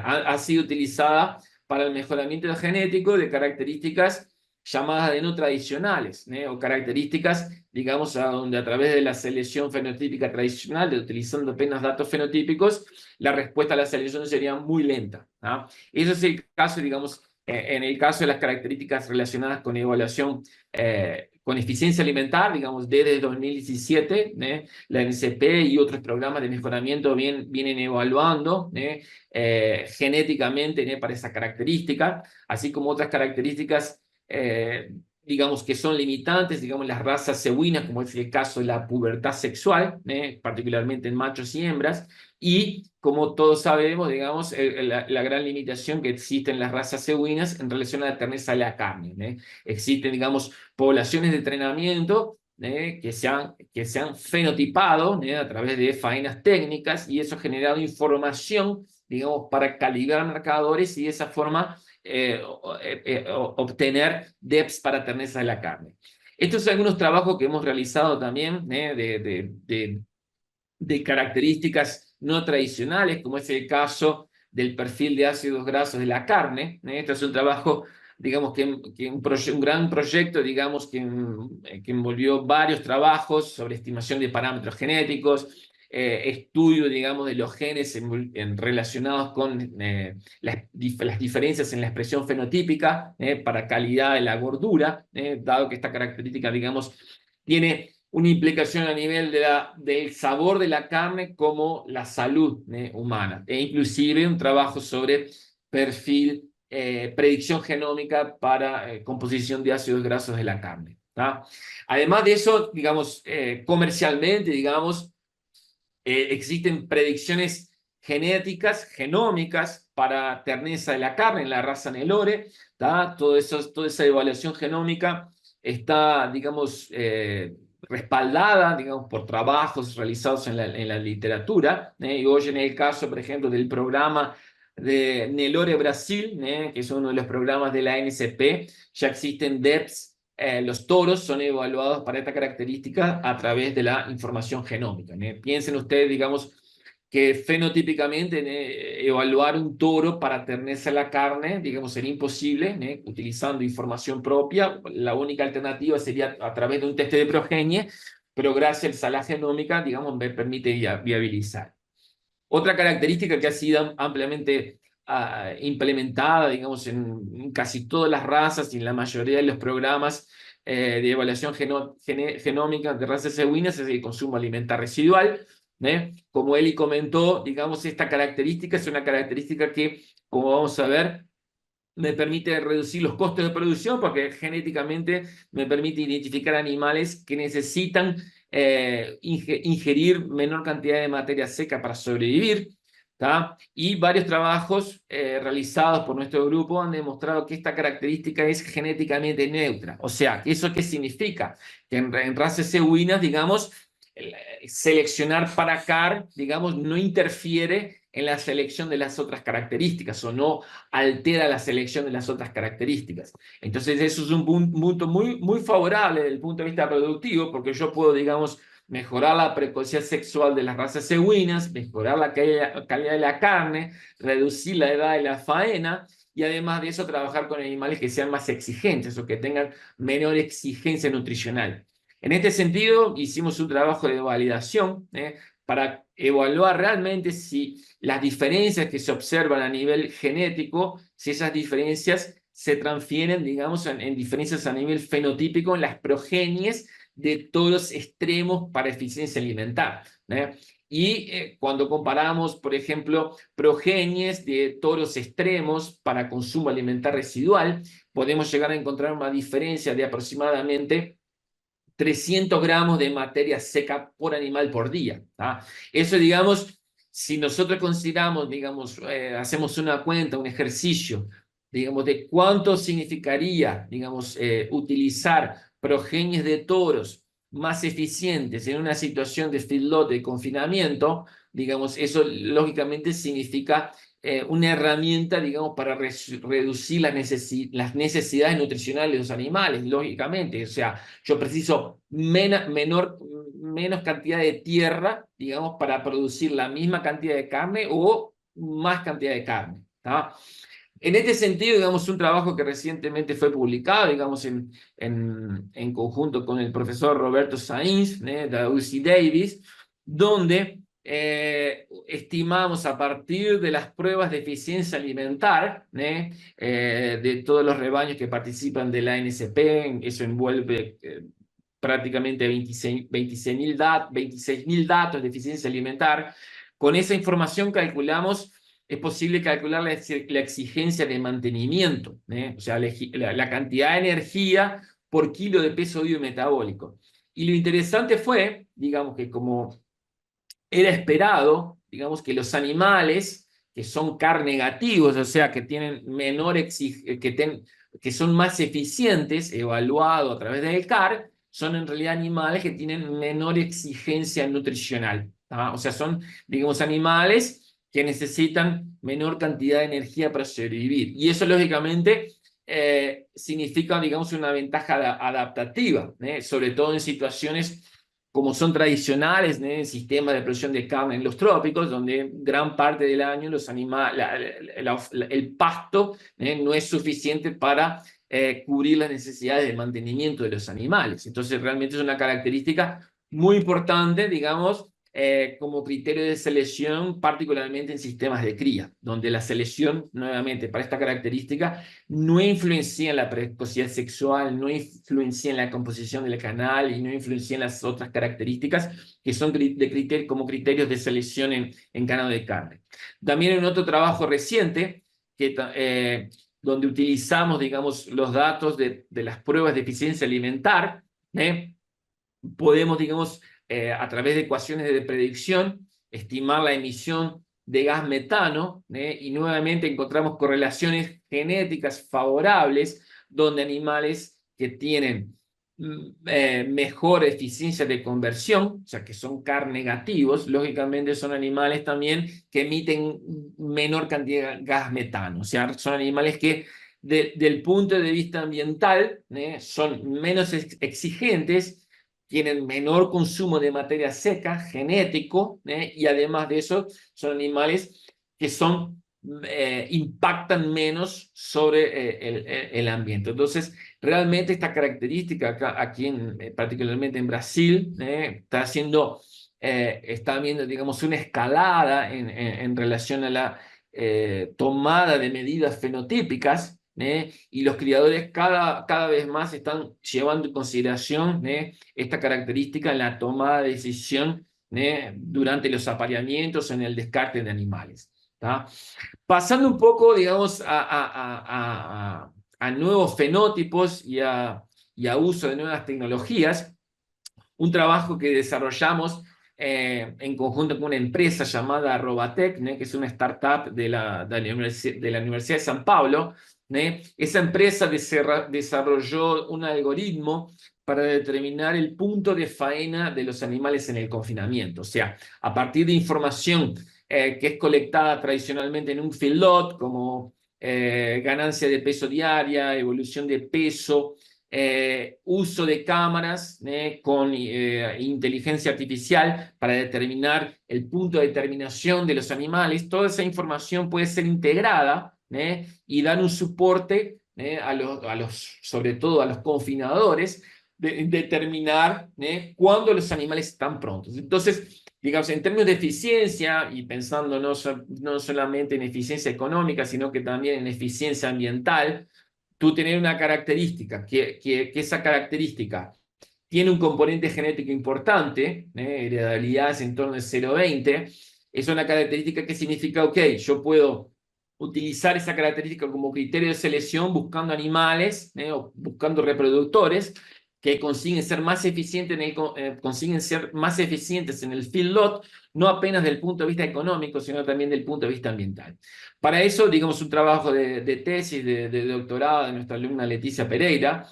ha sido utilizada para el mejoramiento genético de características llamadas de no tradicionales, o características, digamos, donde a través de la selección fenotípica tradicional, utilizando apenas datos fenotípicos, la respuesta a la selección sería muy lenta. ¿No? Eso es el caso, digamos, en el caso de las características relacionadas con evaluación, con eficiencia alimentar, digamos, desde 2017, la NCP y otros programas de mejoramiento vienen evaluando genéticamente para esa característica, así como otras características digamos, que son limitantes, digamos, las razas cebuinas, como es el caso de la pubertad sexual, particularmente en machos y hembras, y como todos sabemos, digamos, la gran limitación que existe en las razas cebuinas en relación a la terneza de la carne. Existen, digamos, poblaciones de entrenamiento que se han fenotipado a través de faenas técnicas, y eso ha generado información, digamos, para calibrar marcadores y de esa forma obtener DEPs para terneza de la carne. Estos son algunos trabajos que hemos realizado también de características no tradicionales, como es el caso del perfil de ácidos grasos de la carne. Este es un trabajo, digamos, que un gran proyecto, digamos, que envolvió varios trabajos sobre estimación de parámetros genéticos, estudio, digamos, de los genes relacionados con las diferencias en la expresión fenotípica para calidad de la gordura, dado que esta característica, digamos, tiene una implicación a nivel del sabor de la carne como la salud humana, e inclusive un trabajo sobre perfil, predicción genómica para composición de ácidos grasos de la carne. ¿Tá? Además de eso, digamos, comercialmente, digamos, existen predicciones genéticas, genómicas para terneza de la carne en la raza Nelore. ¿Tá? Toda esa evaluación genómica está, digamos, respaldada, digamos, por trabajos realizados en la literatura. Y hoy en el caso, por ejemplo, del programa de Nelore Brasil, que es uno de los programas de la NCP, ya existen DEPs. Los toros son evaluados para esta característica a través de la información genómica. Piensen ustedes, digamos, que fenotípicamente evaluar un toro para terneza de la carne, digamos, sería imposible, utilizando información propia. La única alternativa sería a través de un test de progenie, pero gracias a la genómica, digamos, me permite viabilizar. Otra característica que ha sido ampliamente implementada, digamos, en casi todas las razas y en la mayoría de los programas de evaluación genómica de razas cebuinas es el consumo alimentar residual. Como Eli comentó, digamos, esta característica es una característica que, como vamos a ver, me permite reducir los costos de producción, porque genéticamente me permite identificar animales que necesitan ingerir menor cantidad de materia seca para sobrevivir. ¿tá? Y varios trabajos realizados por nuestro grupo han demostrado que esta característica es genéticamente neutra. O sea, ¿eso qué significa? Que en razas cebuinas, digamos, seleccionar para CAR, digamos, no interfiere en la selección de las otras características o no altera la selección de las otras características. Entonces eso es un punto muy favorable desde el punto de vista productivo, porque yo puedo, digamos, mejorar la precocidad sexual de las razas cebuinas, mejorar la calidad de la carne, reducir la edad de la faena, y además de eso trabajar con animales que sean más exigentes o que tengan menor exigencia nutricional. En este sentido, hicimos un trabajo de validación para evaluar realmente si las diferencias que se observan a nivel genético, si esas diferencias se transfieren, digamos, en diferencias a nivel fenotípico en las progenies de toros extremos para eficiencia alimentar. Y cuando comparamos, por ejemplo, progenies de toros extremos para consumo alimentar residual, podemos llegar a encontrar una diferencia de aproximadamente 300 gramos de materia seca por animal por día. Eso, digamos, si nosotros consideramos, digamos, hacemos una cuenta, un ejercicio, digamos, de cuánto significaría, digamos, utilizar progenies de toros más eficientes en una situación de feedlot de confinamiento, digamos, eso lógicamente significa una herramienta, digamos, para reducir las necesidades nutricionales de los animales, lógicamente. O sea, yo preciso menos cantidad de tierra, digamos, para producir la misma cantidad de carne o más cantidad de carne. ¿Tá? En este sentido, digamos, un trabajo que recientemente fue publicado, digamos, en conjunto con el profesor Roberto Sainz, de la UC Davis, donde estimamos a partir de las pruebas de eficiencia alimentar de todos los rebaños que participan de la ANSP, eso envuelve prácticamente 26.000 datos de eficiencia alimentar. Con esa información calculamos, es posible calcular la exigencia de mantenimiento, o sea, la cantidad de energía por kilo de peso vivo metabólico. Y lo interesante fue, digamos, que como era esperado, digamos, que los animales que son CAR negativos, o sea, que tienen que son más eficientes, evaluado a través del CAR, son en realidad animales que tienen menor exigencia nutricional. O sea, son, digamos, animales que necesitan menor cantidad de energía para sobrevivir. Y eso, lógicamente, significa, digamos, una ventaja adaptativa, sobre todo en situaciones como son tradicionales en el sistema de producción de carne en los trópicos, donde gran parte del año los el pasto no es suficiente para cubrir las necesidades de mantenimiento de los animales. Entonces, realmente es una característica muy importante, digamos, como criterio de selección, particularmente en sistemas de cría, donde la selección, nuevamente, para esta característica, no influencia en la precocidad sexual, no influencia en la composición del canal y no influencia en las otras características que son como criterios de selección en ganado de carne. También en otro trabajo reciente, donde utilizamos, digamos, los datos de las pruebas de eficiencia alimentar, podemos, digamos, a través de ecuaciones de predicción, estimar la emisión de gas metano, y nuevamente encontramos correlaciones genéticas favorables, donde animales que tienen mejor eficiencia de conversión, o sea, que son CAR negativos, lógicamente son animales también que emiten menor cantidad de gas metano, o sea, son animales que del punto de vista ambiental son menos exigentes, tienen menor consumo de materia seca, genético, y además de eso son animales que impactan menos sobre el ambiente. Entonces, realmente esta característica aquí, particularmente en Brasil, está viendo, digamos, una escalada en relación a la tomada de medidas fenotípicas, y los criadores cada vez más están llevando en consideración esta característica en la toma de decisión durante los apareamientos o en el descarte de animales. Pasando un poco, digamos, a nuevos fenotipos y a uso de nuevas tecnologías, un trabajo que desarrollamos en conjunto con una empresa llamada Robatec, que es una startup de la Universidad de San Pablo. Esa empresa desarrolló un algoritmo para determinar el punto de faena de los animales en el confinamiento. O sea, a partir de información que es colectada tradicionalmente en un feedlot, como ganancia de peso diaria, evolución de peso, uso de cámaras con inteligencia artificial para determinar el punto de determinación de los animales. Toda esa información puede ser integrada y dar un soporte sobre todo a los confinadores, determinar cuándo los animales están prontos. Entonces, digamos, en términos de eficiencia, y pensando no solamente en eficiencia económica, sino que también en eficiencia ambiental, tú tener una característica, que esa característica tiene un componente genético importante, heredabilidad en torno de 0,20, es una característica que significa, ok, yo puedo utilizar esa característica como criterio de selección buscando animales o buscando reproductores que consiguen ser más eficientes en el feedlot, no apenas desde el punto de vista económico, sino también desde el punto de vista ambiental. Para eso, digamos, un trabajo de tesis, de doctorado de nuestra alumna Leticia Pereira,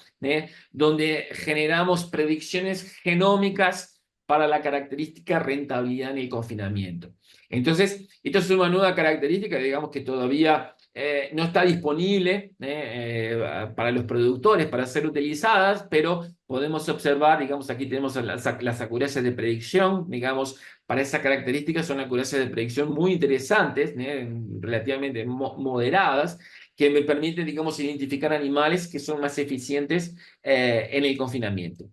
donde generamos predicciones genómicas para la característica rentabilidad en el confinamiento. Entonces, esto es una nueva característica, digamos, que todavía no está disponible para los productores para ser utilizadas, pero podemos observar, digamos, aquí tenemos las acuracias de predicción, digamos, para esa característica son acuracias de predicción muy interesantes, relativamente moderadas, que me permiten, digamos, identificar animales que son más eficientes en el confinamiento.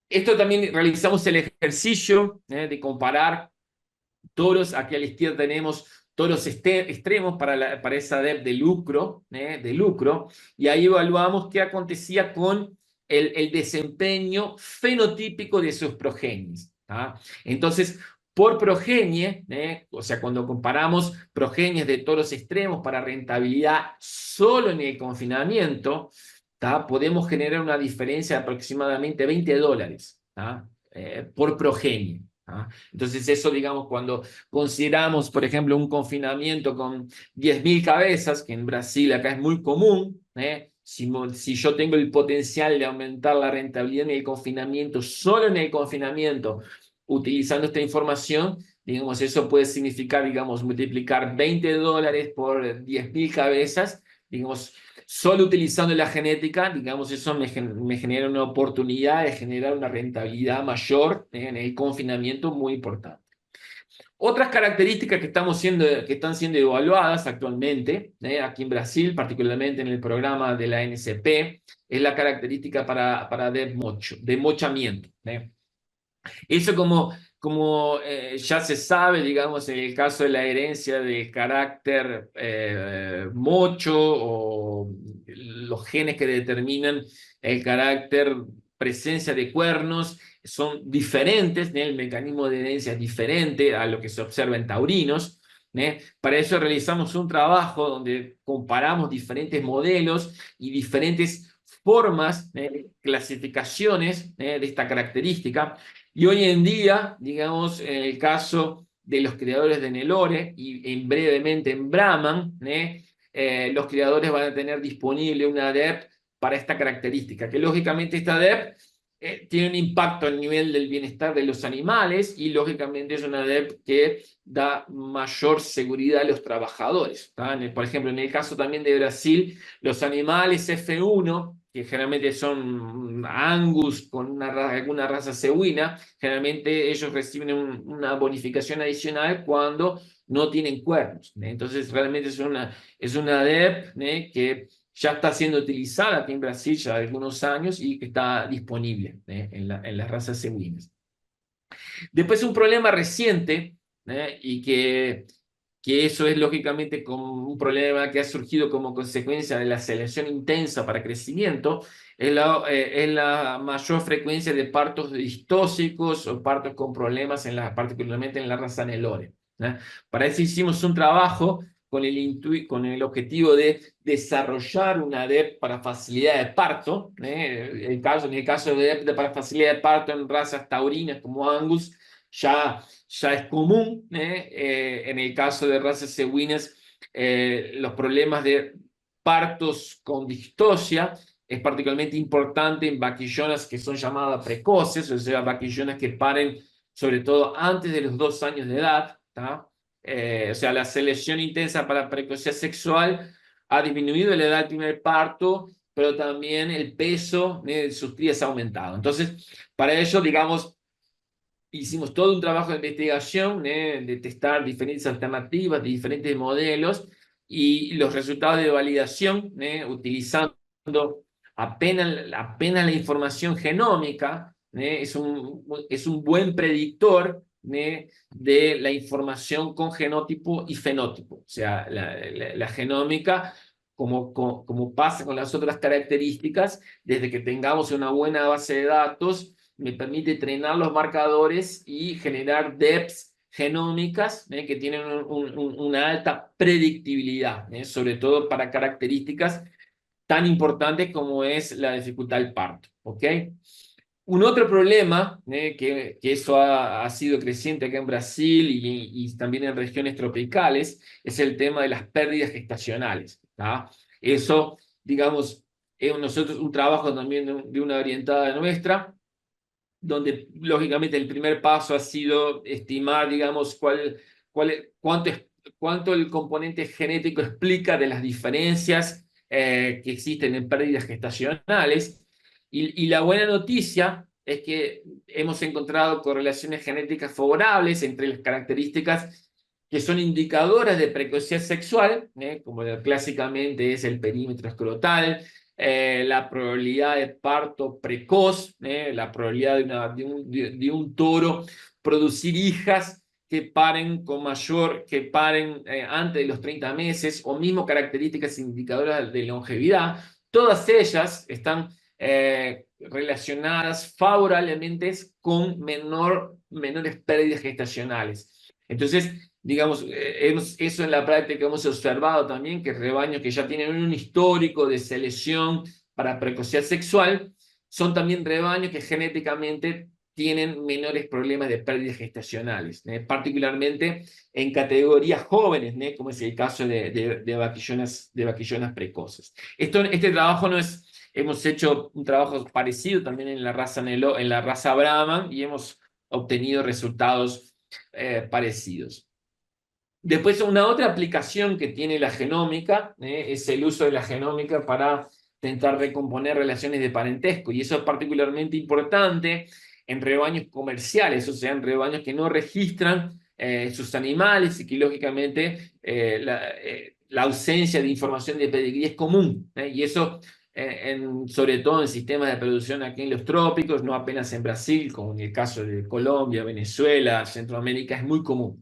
Esto también realizamos el ejercicio de comparar toros. Aquí a la izquierda tenemos toros extremos para esa ADEP de lucro, y ahí evaluamos qué acontecía con el desempeño fenotípico de sus progenies. Entonces, por progenie, o sea, cuando comparamos progenies de toros extremos para rentabilidad solo en el confinamiento, podemos generar una diferencia de aproximadamente $20 por progenie. Entonces eso, digamos, cuando consideramos, por ejemplo, un confinamiento con 10.000 cabezas, que en Brasil acá es muy común, si yo tengo el potencial de aumentar la rentabilidad en el confinamiento, solo en el confinamiento, utilizando esta información, digamos, eso puede significar, digamos, multiplicar $20 por 10.000 cabezas, digamos, solo utilizando la genética, digamos, eso me genera una oportunidad de generar una rentabilidad mayor en el confinamiento muy importante. Otras características que están siendo evaluadas actualmente, aquí en Brasil, particularmente en el programa de la NCP, es la característica para de mochamiento. Eso como ya se sabe, digamos, en el caso de la herencia de carácter mocho o los genes que determinan el carácter presencia de cuernos son diferentes, el mecanismo de herencia es diferente a lo que se observa en taurinos. Para eso realizamos un trabajo donde comparamos diferentes modelos y diferentes formas, clasificaciones de esta característica. Y hoy en día, digamos, en el caso de los criadores de Nelore y brevemente en Brahman, los criadores van a tener disponible una ADEP para esta característica, que lógicamente esta ADEP tiene un impacto al nivel del bienestar de los animales y lógicamente es una ADEP que da mayor seguridad a los trabajadores. Por ejemplo, en el caso también de Brasil, los animales F1, que generalmente son Angus con alguna raza cebuina, generalmente ellos reciben una bonificación adicional cuando no tienen cuernos. Entonces realmente es una ADEP que ya está siendo utilizada aquí en Brasil ya de algunos años y que está disponible en las razas cebuinas. Después un problema reciente y que eso es lógicamente como un problema que ha surgido como consecuencia de la selección intensa para crecimiento, es la mayor frecuencia de partos distóxicos o partos con problemas, particularmente en la raza Nelore. Para eso hicimos un trabajo con el objetivo de desarrollar una ADEP para facilidad de parto. En el caso de ADEP para facilidad de parto en razas taurinas como Angus, ya es común, en el caso de razas equinas, los problemas de partos con distocia es particularmente importante en vaquillonas que son llamadas precoces, o sea, vaquillonas que paren sobre todo antes de los 2 años de edad, ¿tá? O sea, la selección intensa para precocidad sexual ha disminuido la edad del primer parto, pero también el peso de sus crías ha aumentado. Entonces, para ello, digamos, hicimos todo un trabajo de investigación, de testar diferentes alternativas, de diferentes modelos, y los resultados de validación, utilizando apenas la información genómica, es un buen predictor de la información con genótipo y fenótipo. O sea, la genómica, como pasa con las otras características, desde que tengamos una buena base de datos, me permite entrenar los marcadores y generar depths genómicas que tienen una alta predictibilidad, sobre todo para características tan importantes como es la dificultad del parto. ¿Ok? Un otro problema, que eso ha sido creciente acá en Brasil y también en regiones tropicales, es el tema de las pérdidas gestacionales. ¿Tá? Eso, digamos, es nosotros un trabajo también de una orientada nuestra, donde lógicamente el primer paso ha sido estimar, digamos, cuánto el componente genético explica de las diferencias que existen en pérdidas gestacionales. Y la buena noticia es que hemos encontrado correlaciones genéticas favorables entre las características que son indicadoras de precocidad sexual, como clásicamente es el perímetro escrotal, la probabilidad de parto precoz, la probabilidad de un toro producir hijas que paren antes de los 30 meses, o mismo características indicadoras de longevidad. Todas ellas están relacionadas favorablemente con menores pérdidas gestacionales. Entonces, digamos, eso en la práctica hemos observado también, que rebaños que ya tienen un histórico de selección para precocidad sexual son también rebaños que genéticamente tienen menores problemas de pérdidas gestacionales, particularmente en categorías jóvenes, como es el caso de vaquillonas precoces. Este trabajo no es... Hemos hecho un trabajo parecido también en la raza Brahman, y hemos obtenido resultados parecidos. Después, una otra aplicación que tiene la genómica, es el uso de la genómica para intentar recomponer relaciones de parentesco, y eso es particularmente importante en rebaños comerciales, o sea, en rebaños que no registran sus animales, y que lógicamente la ausencia de información de pedigrí es común, y eso sobre todo en sistemas de producción aquí en los trópicos, no apenas en Brasil, como en el caso de Colombia, Venezuela, Centroamérica, es muy común.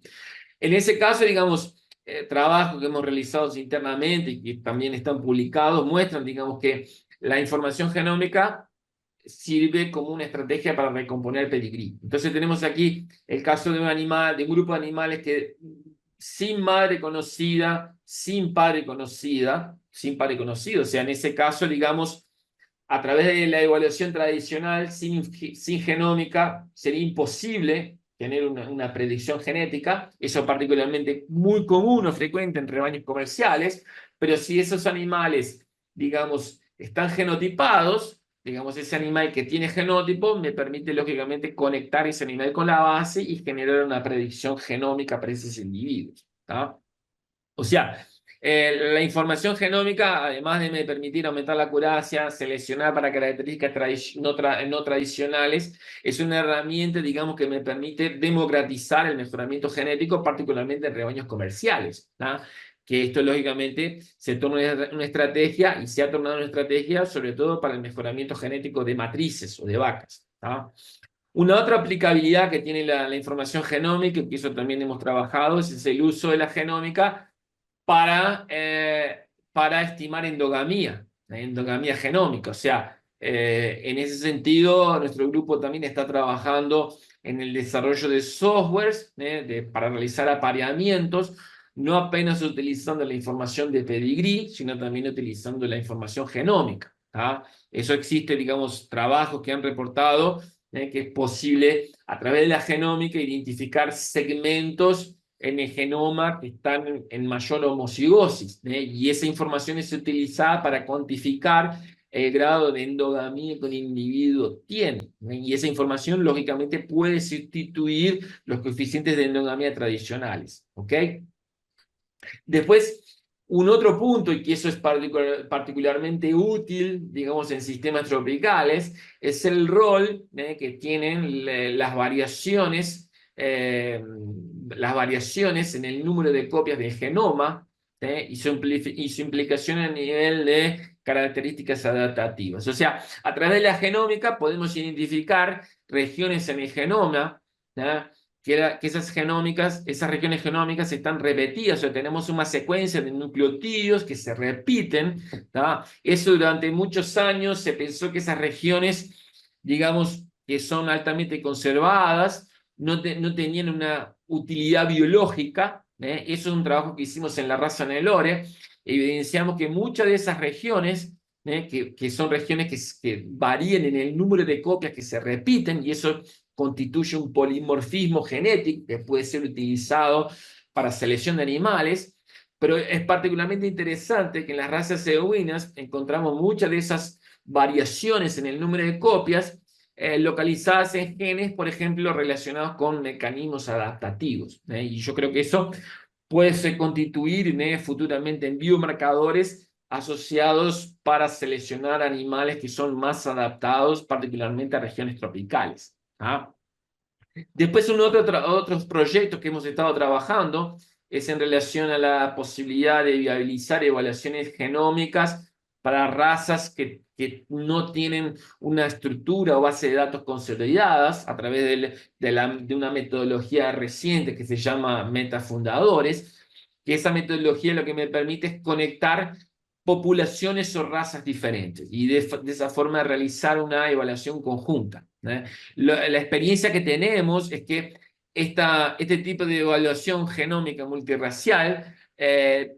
En ese caso, digamos, trabajos que hemos realizado internamente y que también están publicados muestran, digamos, que la información genómica sirve como una estrategia para recomponer el pedigrí. Entonces tenemos aquí el caso de un grupo de animales que sin madre conocida, sin padre conocido, o sea, en ese caso, digamos, a través de la evaluación tradicional, sin genómica, sería imposible tener una predicción genética. Eso es particularmente muy común o frecuente en rebaños comerciales, pero si esos animales, digamos, están genotipados, digamos, ese animal que tiene genotipo me permite lógicamente conectar ese animal con la base y generar una predicción genómica para esos individuos, ¿tá? O sea, la información genómica, además de me permitir aumentar la acuracia, seleccionar para características no tradicionales, es una herramienta, digamos, que me permite democratizar el mejoramiento genético, particularmente en rebaños comerciales, ¿tá? Que esto, lógicamente, se torna una estrategia, y se ha tornado una estrategia, sobre todo para el mejoramiento genético de matrices o de vacas, ¿tá? Una otra aplicabilidad que tiene la información genómica, que eso también hemos trabajado, es el uso de la genómica para estimar endogamía genómica. O sea, en ese sentido, nuestro grupo también está trabajando en el desarrollo de softwares para realizar apareamientos, no apenas utilizando la información de pedigrí, sino también utilizando la información genómica. Eso existe, digamos, trabajos que han reportado que es posible a través de la genómica identificar segmentos en el genoma que están en mayor homocigosis, y esa información es utilizada para cuantificar el grado de endogamia que un individuo tiene, y esa información lógicamente puede sustituir los coeficientes de endogamia tradicionales, ¿ok? Después, un otro punto, y que eso es particularmente útil, digamos, en sistemas tropicales, es el rol que tienen las variaciones en el número de copias del genoma, y su implicación a nivel de características adaptativas. O sea, a través de la genómica podemos identificar regiones en el genoma, que esas regiones genómicas están repetidas, o sea, tenemos una secuencia de nucleotídeos que se repiten, ¿tá? Eso durante muchos años se pensó que esas regiones, digamos, que son altamente conservadas, no tenían una utilidad biológica, Eso es un trabajo que hicimos en la raza Nelore, evidenciamos que muchas de esas regiones, que son regiones que varían en el número de copias que se repiten, y eso constituye un polimorfismo genético que puede ser utilizado para selección de animales, pero es particularmente interesante que en las razas equinas encontramos muchas de esas variaciones en el número de copias localizadas en genes, por ejemplo, relacionados con mecanismos adaptativos, y yo creo que eso puede constituir futuramente en biomarcadores asociados para seleccionar animales que son más adaptados, particularmente a regiones tropicales. Después, otros proyectos que hemos estado trabajando es en relación a la posibilidad de viabilizar evaluaciones genómicas para razas que no tienen una estructura o base de datos consolidadas a través de una metodología reciente que se llama metafundadores, que esa metodología lo que me permite es conectar poblaciones o razas diferentes y de esa forma realizar una evaluación conjunta. La experiencia que tenemos es que este tipo de evaluación genómica multirracial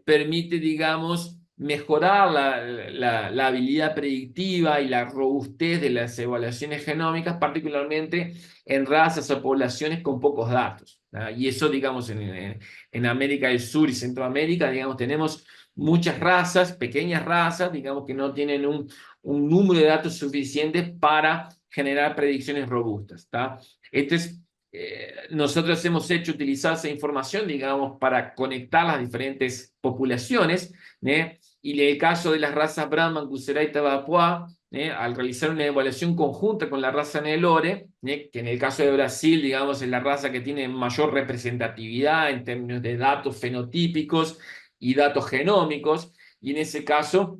permite, digamos, mejorar la habilidad predictiva y la robustez de las evaluaciones genómicas, particularmente en razas o poblaciones con pocos datos. Y eso, digamos, en América del Sur y Centroamérica, digamos, tenemos muchas razas, pequeñas razas, digamos, que no tienen un número de datos suficientes para generar predicciones robustas. Entonces, nosotros hemos utilizar esa información, digamos, para conectar las diferentes poblaciones, y en el caso de las razas Brahman, Guceray y Tabapuá, al realizar una evaluación conjunta con la raza Nelore, que en el caso de Brasil, digamos, es la raza que tiene mayor representatividad en términos de datos fenotípicos y datos genómicos, y en ese caso,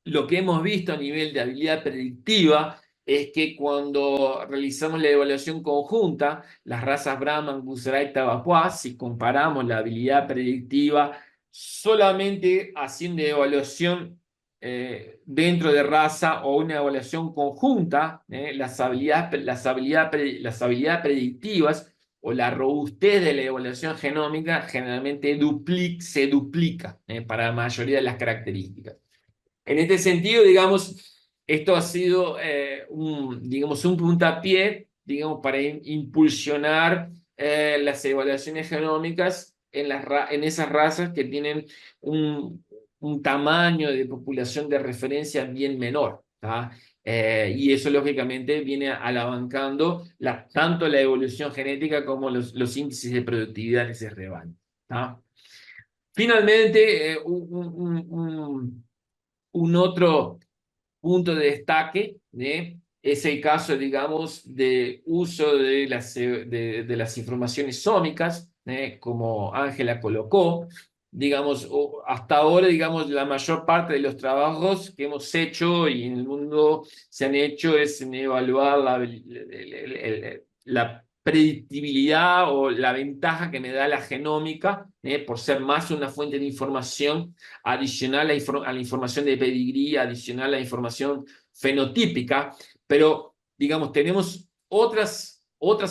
lo que hemos visto a nivel de habilidad predictiva es que cuando realizamos la evaluación conjunta, las razas Brahman, Guceray y Tabapuá, si comparamos la habilidad predictiva solamente haciendo evaluación dentro de raza o una evaluación conjunta, las habilidades predictivas o la robustez de la evaluación genómica generalmente se duplica para la mayoría de las características. En este sentido, digamos, esto ha sido digamos, un puntapié, digamos, para impulsionar las evaluaciones genómicas en esas razas que tienen un tamaño de población de referencia bien menor. Y eso, lógicamente, viene alabancando tanto la evolución genética como los índices de productividad en ese rebaño. Finalmente, un otro punto de destaque es el caso, digamos, de uso de las informaciones sómicas, como Ángela colocó. Digamos, hasta ahora, digamos, la mayor parte de los trabajos que hemos hecho y en el mundo se han hecho es en evaluar la predictibilidad o la ventaja que me da la genómica, por ser más una fuente de información adicional a la información de pedigrí, adicional a la información fenotípica, pero, digamos, tenemos otras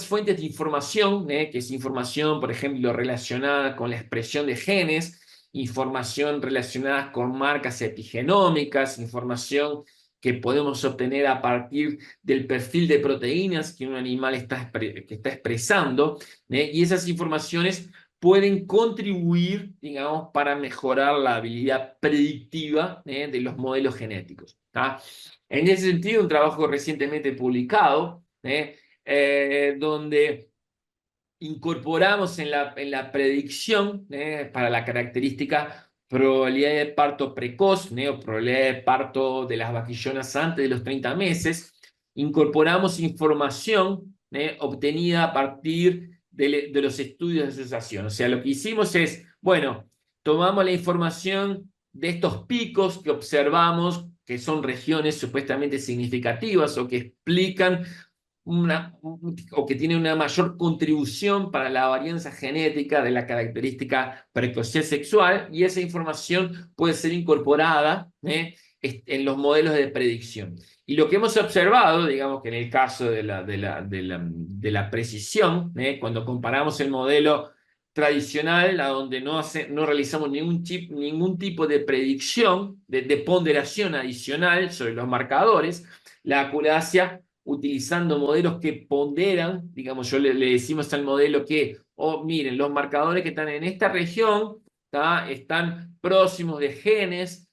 fuentes de información, que es información, por ejemplo, relacionada con la expresión de genes, información relacionada con marcas epigenómicas, información que podemos obtener a partir del perfil de proteínas que un animal que está expresando, y esas informaciones pueden contribuir, digamos, para mejorar la habilidad predictiva de los modelos genéticos. En ese sentido, un trabajo recientemente publicado, donde incorporamos en la predicción para la característica probabilidad de parto precoz, o probabilidad de parto de las vaquillonas antes de los 30 meses, incorporamos información obtenida a partir de los estudios de asociación. O sea, lo que hicimos es, bueno, tomamos la información de estos picos que observamos, que son regiones supuestamente significativas o que explican o que tiene una mayor contribución para la varianza genética de la característica precocidad sexual, y esa información puede ser incorporada en los modelos de predicción. Y lo que hemos observado, digamos que en el caso de la precisión, cuando comparamos el modelo tradicional, a donde no realizamos ningún tipo de predicción, de ponderación adicional sobre los marcadores, la acueracia utilizando modelos que ponderan, digamos, le decimos al modelo que, miren, los marcadores que están en esta región están próximos de genes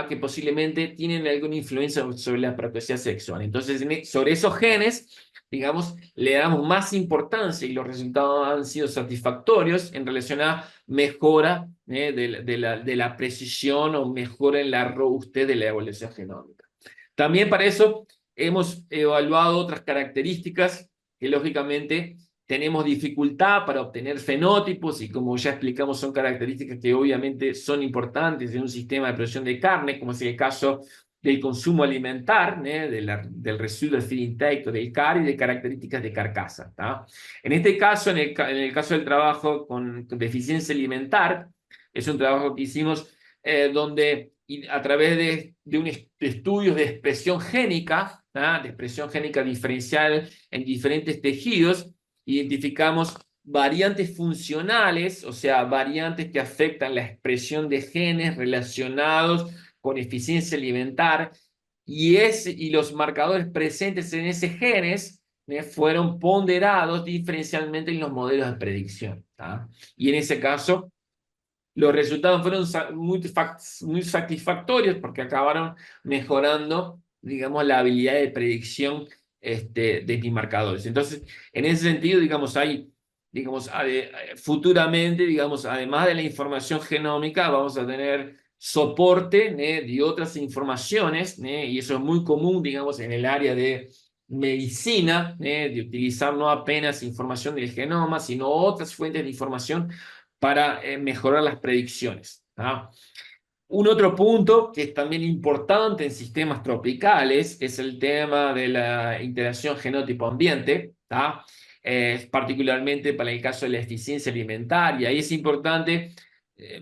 que posiblemente tienen alguna influencia sobre la precocidad sexual. Entonces, sobre esos genes, digamos, le damos más importancia y los resultados han sido satisfactorios en relación a mejora de la precisión o mejora en la robustez de la evolución genómica. También para eso hemos evaluado otras características que lógicamente tenemos dificultad para obtener fenotipos, y como ya explicamos son características que obviamente son importantes en un sistema de producción de carne, como es el caso del consumo alimentar, del residuo del feed intake del CAR y de características de carcasa. En este caso, en el caso del trabajo con deficiencia alimentar, es un trabajo que hicimos donde a través de estudios de expresión génica, de expresión génica diferencial en diferentes tejidos, identificamos variantes funcionales, o sea, variantes que afectan la expresión de genes relacionados con eficiencia alimentar, y los marcadores presentes en esos genes fueron ponderados diferencialmente en los modelos de predicción. Y en ese caso, los resultados fueron muy satisfactorios porque acabaron mejorando, digamos, la habilidad de predicción de mis marcadores. Entonces, en ese sentido, digamos, futuramente, digamos, además de la información genómica, vamos a tener soporte de otras informaciones, y eso es muy común, digamos, en el área de medicina, de utilizar no apenas información del genoma, sino otras fuentes de información para mejorar las predicciones. Un otro punto que es también importante en sistemas tropicales es el tema de la interacción genótipo-ambiente, particularmente para el caso de la eficiencia alimentaria, y es importante,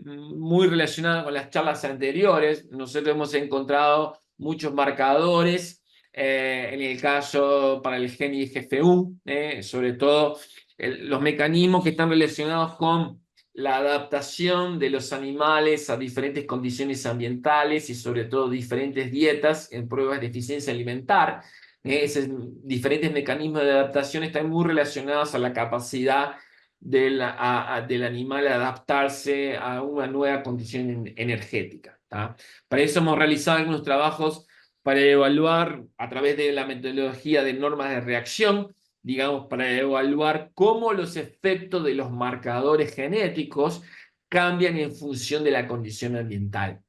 muy relacionado con las charlas anteriores. Nosotros hemos encontrado muchos marcadores, en el caso para el gen IGF-1, sobre todo los mecanismos que están relacionados con la adaptación de los animales a diferentes condiciones ambientales y sobre todo diferentes dietas en pruebas de eficiencia alimentar. Esos diferentes mecanismos de adaptación están muy relacionados a la capacidad del animal a adaptarse a una nueva condición energética. Para eso hemos realizado algunos trabajos para evaluar a través de la metodología de normas de reacción, digamos, para evaluar cómo los efectos de los marcadores genéticos cambian en función de la condición ambiental.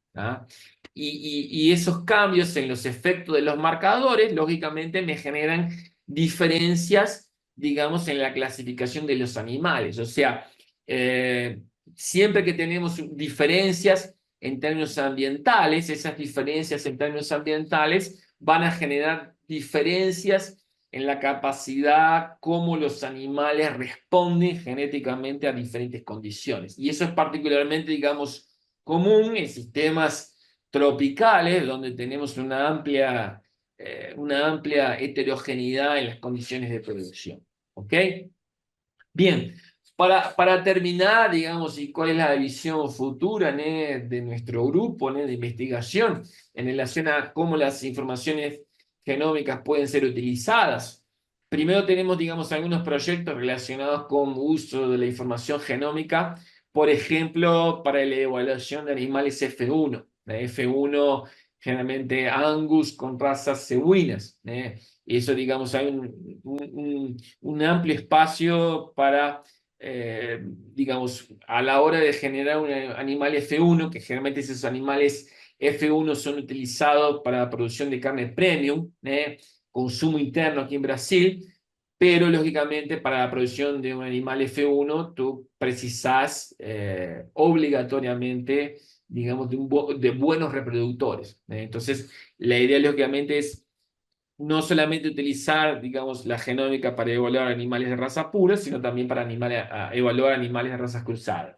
Y esos cambios en los efectos de los marcadores, lógicamente, me generan diferencias, digamos, en la clasificación de los animales. O sea, siempre que tenemos diferencias en términos ambientales, esas diferencias en términos ambientales van a generar diferencias en la capacidad como los animales responden genéticamente a diferentes condiciones. Y eso es particularmente, digamos, común en sistemas tropicales, donde tenemos una amplia heterogeneidad en las condiciones de producción. ¿Ok? Bien, Para terminar, digamos, y cuál es la visión futura, ¿no?, de nuestro grupo, ¿no?, de investigación en relación a cómo las informaciones genómicas pueden ser utilizadas. Primero tenemos, digamos, algunos proyectos relacionados con uso de la información genómica, por ejemplo, para la evaluación de animales F1. F1 generalmente Angus con razas cebuinas. Y eso, digamos, hay un amplio espacio para, digamos, a la hora de generar un animal F1, que generalmente esos animales F1 son utilizados para la producción de carne premium, consumo interno aquí en Brasil, pero lógicamente para la producción de un animal F1 tú precisas obligatoriamente, digamos, de buenos reproductores. Entonces, la idea lógicamente es no solamente utilizar, digamos, la genómica para evaluar animales de raza pura, sino también para evaluar animales de razas cruzadas.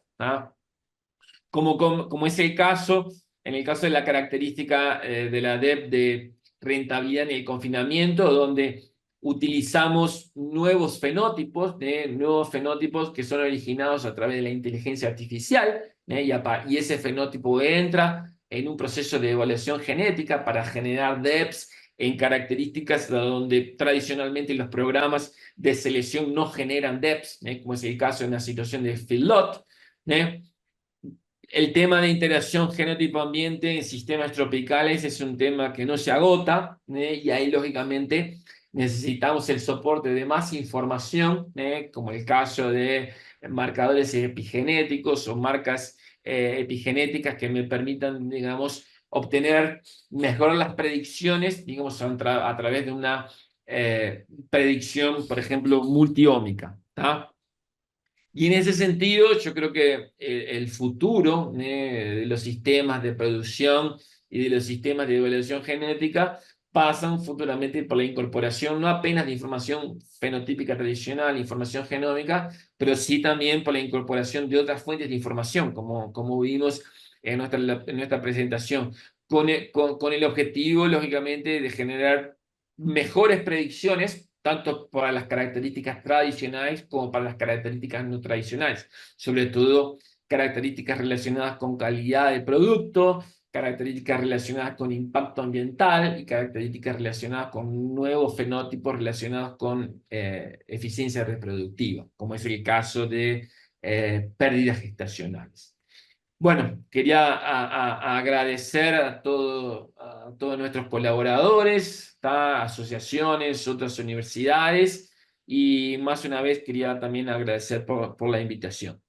Como es el caso, en el caso de la característica de la DEP de rentabilidad en el confinamiento, donde utilizamos nuevos fenotipos que son originados a través de la inteligencia artificial, y ese fenótipo entra en un proceso de evaluación genética para generar DEPs en características donde tradicionalmente los programas de selección no generan DEPs, como es el caso en la situación de feedlot. El tema de interacción genotipo-ambiente en sistemas tropicales es un tema que no se agota, y ahí lógicamente necesitamos el soporte de más información, como el caso de marcadores epigenéticos o marcas epigenéticas que me permitan, digamos, obtener mejor las predicciones, digamos, a través de una predicción, por ejemplo, multiómica. Y en ese sentido, yo creo que el futuro de los sistemas de producción y de los sistemas de evaluación genética pasan futuramente por la incorporación no apenas de información fenotípica tradicional, información genómica, pero sí también por la incorporación de otras fuentes de información, como vimos en nuestra presentación, con el objetivo, lógicamente, de generar mejores predicciones tanto para las características tradicionales como para las características no tradicionales, sobre todo características relacionadas con calidad de producto, características relacionadas con impacto ambiental y características relacionadas con nuevos fenotipos relacionados con eficiencia reproductiva, como es el caso de pérdidas gestacionales. Bueno, quería agradecer a todos nuestros colaboradores, asociaciones, otras universidades, y más una vez quería también agradecer por la invitación.